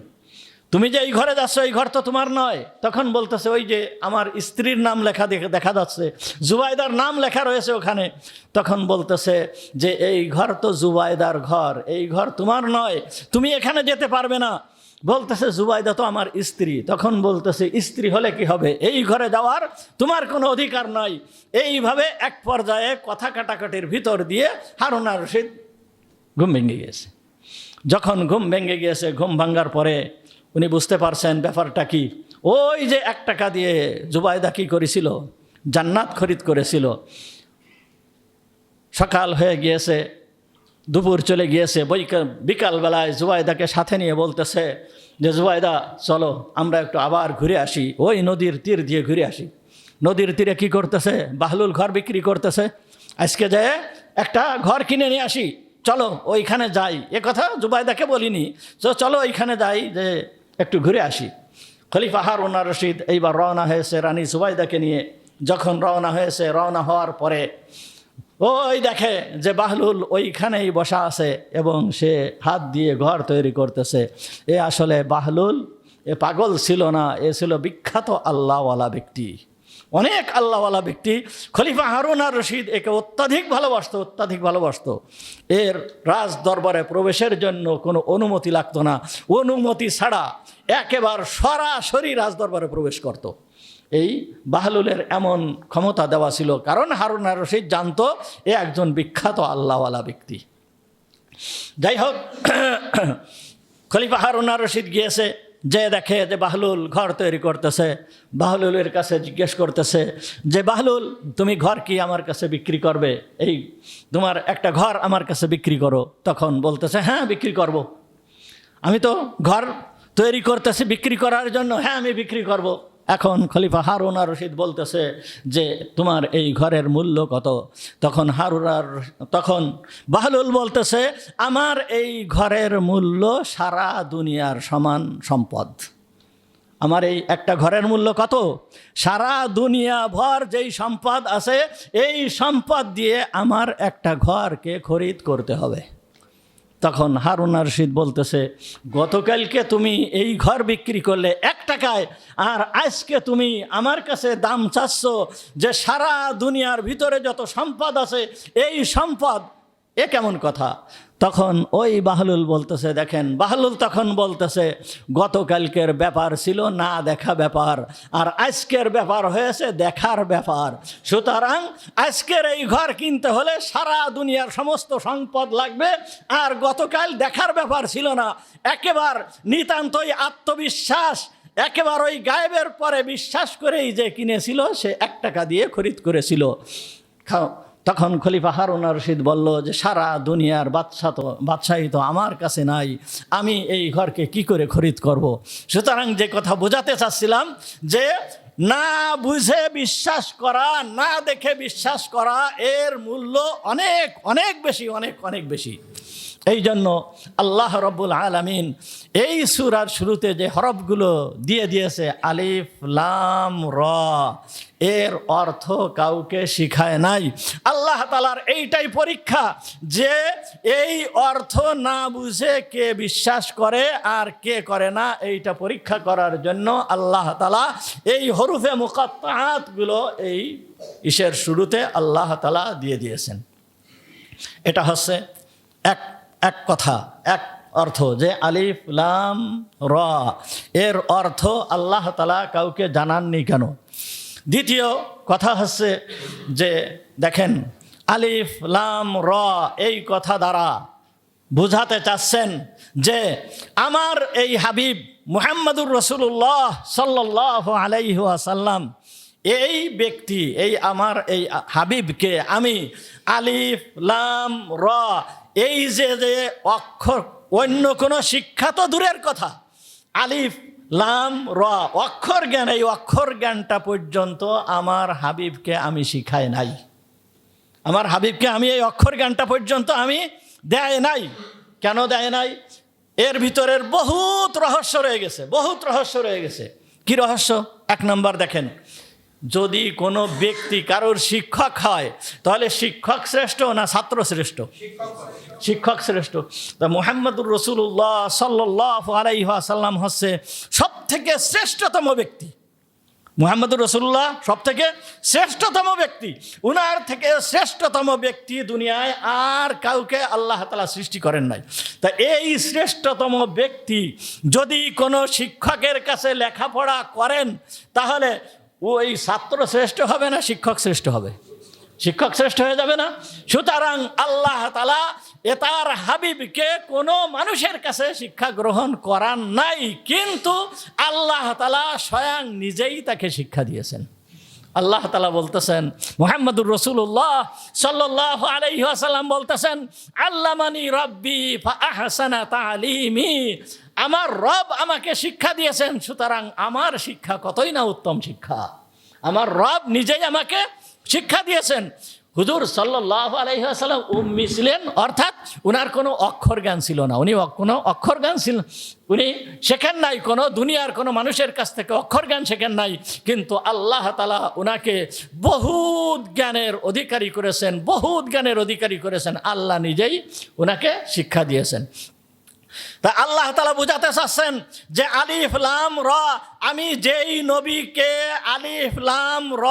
তুমি যে এই ঘরে যাচ্ছ এই ঘর তো তোমার নয়। তখন বলতেছে ওই যে আমার স্ত্রীর নাম লেখা দেখা যাচ্ছে, জুবাইদার নাম লেখা রয়েছে ওখানে। তখন বলতেছে যে এই ঘর তো জুবাইদার ঘর, এই ঘর তোমার নয়, তুমি এখানে যেতে পারবে না। বলতেছে জুবাইদা তো আমার স্ত্রী। তখন বলতেছে স্ত্রী হলে কি হবে, এই ঘরে যাওয়ার তোমার কোনো অধিকার নাই। এইভাবে এক পর্যায়ে কথা কাটাকাটির ভিতর দিয়ে হারুন আর রশিদ ঘুম ভেঙে গিয়েছে। যখন ঘুম ভেঙে গিয়েছে, ঘুম ভাঙ্গার পরে উনি বুঝতে পারছেন ব্যাপারটা কি। ওই যে 1 টাকা দিয়ে জুবাইদা কি করেছিল, জান্নাত খরিদ করেছিল। সকাল হয়ে গিয়েছে, দুপুর চলে গিয়েছে, বিকালবেলায় জুবাইদাকে সাথে নিয়ে বলতেছে যে জুবাইদা চলো আমরা একটু আবার ঘুরে আসি, ওই নদীর তীর দিয়ে ঘুরে আসি। নদীর তীরে কি করতেছে, বাহলুল ঘর বিক্রি করতেছে, আজকে যেয়ে একটা ঘর কিনে নিয়ে আসি, চলো ওইখানে যাই। এ কথা জুবাইদাকে বলিনি, তো চলো ওইখানে যাই, যে একটু ঘুরে আসি। খলিফা হারুন আর রশিদ এইবার রওনা হয়েছে রানী জুবাইদাকে নিয়ে। যখন রওনা হয়েছে, রওনা হওয়ার পরে ওই দেখে যে বাহলুল ওইখানেই বসা আছে এবং সে হাত দিয়ে ঘর তৈরি করতেছে। এ আসলে বাহলুল এ পাগল ছিল না, এ ছিল বিখ্যাত আল্লাহওয়ালা ব্যক্তি, অনেক আল্লাহওয়ালা ব্যক্তি। খলিফা হারুন আর রশিদ একে অত্যাধিক ভালোবাসত। এর রাজ দরবারে প্রবেশের জন্য কোনো অনুমতি লাগতো না, অনুমতি ছাড়া একেবারে সরাসরি রাজ দরবারে প্রবেশ করত। এই বাহলুলের এমন ক্ষমতা দেওয়া ছিল, কারণ হারুন আর রশিদ জানতো এ একজন বিখ্যাত আল্লাহওয়ালা ব্যক্তি। যাই হোক, খলিফা হারুন আর রশিদ গিয়েছে, যে দেখে যে বাহলুল ঘর তৈরি করতেছে। বাহলুলের কাছে জিজ্ঞেস করতেছে যে বাহলুল তুমি ঘর কি আমার কাছে বিক্রি করবে, এই তোমার একটা ঘর আমার কাছে বিক্রি করো। তখন বলতেছে হ্যাঁ বিক্রি করব, আমি তো ঘর তৈরি করতেছি বিক্রি করার জন্য, হ্যাঁ আমি বিক্রি করব। এখন খলিফা হারুন আর রশিদ বলতেছে যে তোমার এই ঘরের মূল্য কত? তখন বাহলুল বলতেছে আমার এই ঘরের মূল্য সারা দুনিয়ার সমান সম্পদ। আমার এই একটা ঘরের মূল্য কত? সারা দুনিয়া ভর যেই সম্পদ আছে এই সম্পদ দিয়ে আমার একটা ঘরকে খরিদ করতে হবে। তখন হারুন আর রশিদ বলতেছে গতকালকে তুমি এই ঘর বিক্রি করলে 1 টাকায়, আর আজকে তুমি আমার কাছে দাম চাচ্ছ যে সারা দুনিয়ার ভিতরে যত সম্পদ আছে এই সম্পদ, এ কেমন কথা? তখন ওই বাহলুল বলতেছে, দেখেন বাহলুল তখন বলতেছে গতকালকের ব্যাপার ছিল না দেখা ব্যাপার, আর আজকের ব্যাপার হয়েছে দেখার ব্যাপার। সুতরাং আজকের এই ঘর কিনতে হলে সারা দুনিয়ার সমস্ত সম্পদ লাগবে, আর গতকাল দেখার ব্যাপার ছিল না, একেবার নিতান্তই আত্মবিশ্বাস, একেবার ওই গায়েবের পরে বিশ্বাস করেই যে কিনেছিল, সে 1 টাকা দিয়ে খরিদ করেছিল। তখন খলিফা হারুন আর রশিদ বলল যে সারা দুনিয়ার বাদশাহী তো আমার কাছে নাই, আমি এই ঘরকে কি করে খরিদ করব। সুতরাং যে কথা বোঝাতে চাচ্ছিলাম যে না বুঝে বিশ্বাস করা, না দেখে বিশ্বাস করা, এর মূল্য অনেক অনেক বেশি, অনেক বেশি। এই জন্য আল্লাহ রব্বুল আলামিন এই সূরার শুরুতে যে হরফগুলো দিয়ে দিয়েছে আলিফ লাম র, এর অর্থ কাউকে শিখায় নাই। আল্লাহ তাআলার এইটাই পরীক্ষা যে এই অর্থ না বুঝে কে বিশ্বাস করে আর কে করে না, এইটা পরীক্ষা করার জন্য আল্লাহ তাআলা এই হরুফে মুকাত্তাআতগুলো এই ইসের শুরুতে আল্লাহ তাআলা দিয়ে দিয়েছেন। এটা হচ্ছে এক কথা, এক অর্থ যে আলিফ লাম র, এর অর্থ আল্লাহ তাআলা কাউকে জানাননি কেন। দ্বিতীয় কথা হচ্ছে যে দেখেন আলিফ লাম র এই কথা দ্বারা বুঝাতে চাচ্ছেন যে আমার এই হাবিব মুহাম্মদুর রাসূলুল্লাহ সাল্লাল্লাহু আলাইহি ওয়াসাল্লাম, এই ব্যক্তি, এই আমার এই হাবিবকে আমি আলিফ লাম র এই যে অক্ষর, অন্য কোনো শিক্ষা তো দূরের কথা, আলিফ লাম র অক্ষর জ্ঞান, এই অক্ষর জ্ঞানটা পর্যন্ত আমার হাবিবকে আমি শিখাই নাই। আমার হাবিবকে আমি এই অক্ষর জ্ঞানটা পর্যন্ত আমি দেয় নাই। কেন দেয় নাই? এর ভিতরের বহুত রহস্য রয়ে গেছে, বহুত রহস্য রয়ে গেছে। কি রহস্য? এক নম্বর দেখেন, যদি কোনো ব্যক্তি কারোর শিক্ষক হয় তাহলে শিক্ষক শ্রেষ্ঠ না ছাত্র শ্রেষ্ঠ? শিক্ষক শ্রেষ্ঠ। তা মুহাম্মদুর রাসূলুল্লাহ সাল্লাল্লাহু আলাইহি ওয়াসাল্লাম হচ্ছে সব থেকে শ্রেষ্ঠতম ব্যক্তি। মুহাম্মদুর রাসূলুল্লাহ সব থেকে শ্রেষ্ঠতম ব্যক্তি। উনার থেকে শ্রেষ্ঠতম ব্যক্তি দুনিয়ায় আর কাউকে আল্লাহ তাআলা সৃষ্টি করেন নাই। তা এই শ্রেষ্ঠতম ব্যক্তি যদি কোনো শিক্ষকের কাছে লেখাপড়া করেন তাহলে ওই ছাত্র শ্রেষ্ঠ হবে না শিক্ষক শ্রেষ্ঠ হবে? শিক্ষক শ্রেষ্ঠ হয়ে যাবে না? সুতরাং আল্লাহ তাআলা তার হাবিবকে কোনো মানুষের কাছে শিক্ষা গ্রহণ করান নাই, কিন্তু আল্লাহ তাআলা স্বয়ং নিজেই তাকে শিক্ষা দিয়েছেন। আল্লাহ তাআলা বলতেছেন, মুহাম্মদুর রাসূলুল্লাহ সাল্লাল্লাহু আলাইহি ওয়াসাল্লাম বলতেছেন, আল্লামানি রাব্বি ফাআহসানা তালিমি। আমার রব আমাকে শিক্ষা দিয়েছেন, সুতরাং আমার শিক্ষা কতই না উত্তম শিক্ষা। আমার রব নিজেই আমাকে শিক্ষা দিয়েছেন। হুজুর সাল্লাল্লাহু আলাইহি ওয়াসাল্লাম উম্মি ছিলেন, অর্থাৎ উনার কোনো অক্ষর জ্ঞান ছিল না। উনি কোনো অক্ষর জ্ঞান ছিলেন, উনি শেখেন নাই, কোনো দুনিয়ার কোনো মানুষের কাছ থেকে অক্ষর জ্ঞান শেখেন নাই, কিন্তু আল্লাহ তাআলা উনাকে বহুত জ্ঞানের অধিকারী করেছেন, বহুত জ্ঞানের অধিকারী করেছেন। আল্লাহ নিজেই উনাকে শিক্ষা দিয়েছেন। তা আল্লাহ তাআলা বোঝাতে চাচ্ছেন যে আলিফ লাম র, আমি যেই নবীকে আলিফ লাম র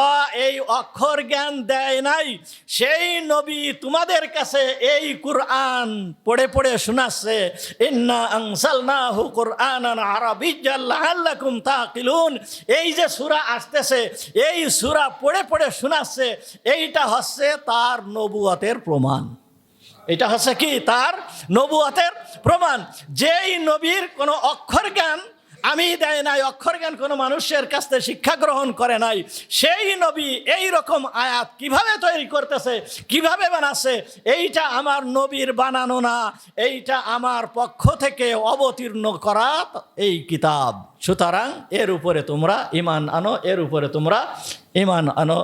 এই অক্ষর জ্ঞান দেয় নাই, সেই নবী তোমাদের কাছে এই কুরআন পড়ে পড়ে শোনাচ্ছে। ইন্না আনজালনাহু কুরআনান আরাবিয়্যান লাআল্লাকুম তাকিলুন। এই যে সূরা আসতেছে, এই সূরা পড়ে পড়ে শোনাচ্ছে, এইটা হচ্ছে তার নবুয়তের প্রমাণ। এটা হচ্ছে কি? তার নবুয়তের প্রমাণ। যেই নবীর কোনো অক্ষর জ্ঞান আমি দেয় নাই, অক্ষর জ্ঞান কোনো মানুষের কাছ থেকে শিক্ষা গ্রহণ করে নাই, সেই নবী এই রকম আয়াত কিভাবে তৈরি করতেছে, কিভাবে বানাচ্ছে, এইটা আমার নবীর বানানো না, এইটা আমার পক্ষ থেকে অবতীর্ণ করা এই কিতাব। সুতরাং এর উপরে তোমরা ঈমান আনো, এর উপরে তোমরা ঈমান আনো।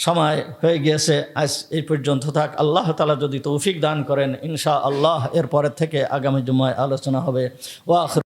সময় হয়ে গিয়েছে, আজ এই পর্যন্ত থাক। আল্লাহ তাআলা যদি তৌফিক দান করেন ইনশাআল্লাহ এর পরের থেকে আগামী জুমায় আলোচনা হবে। ওয়া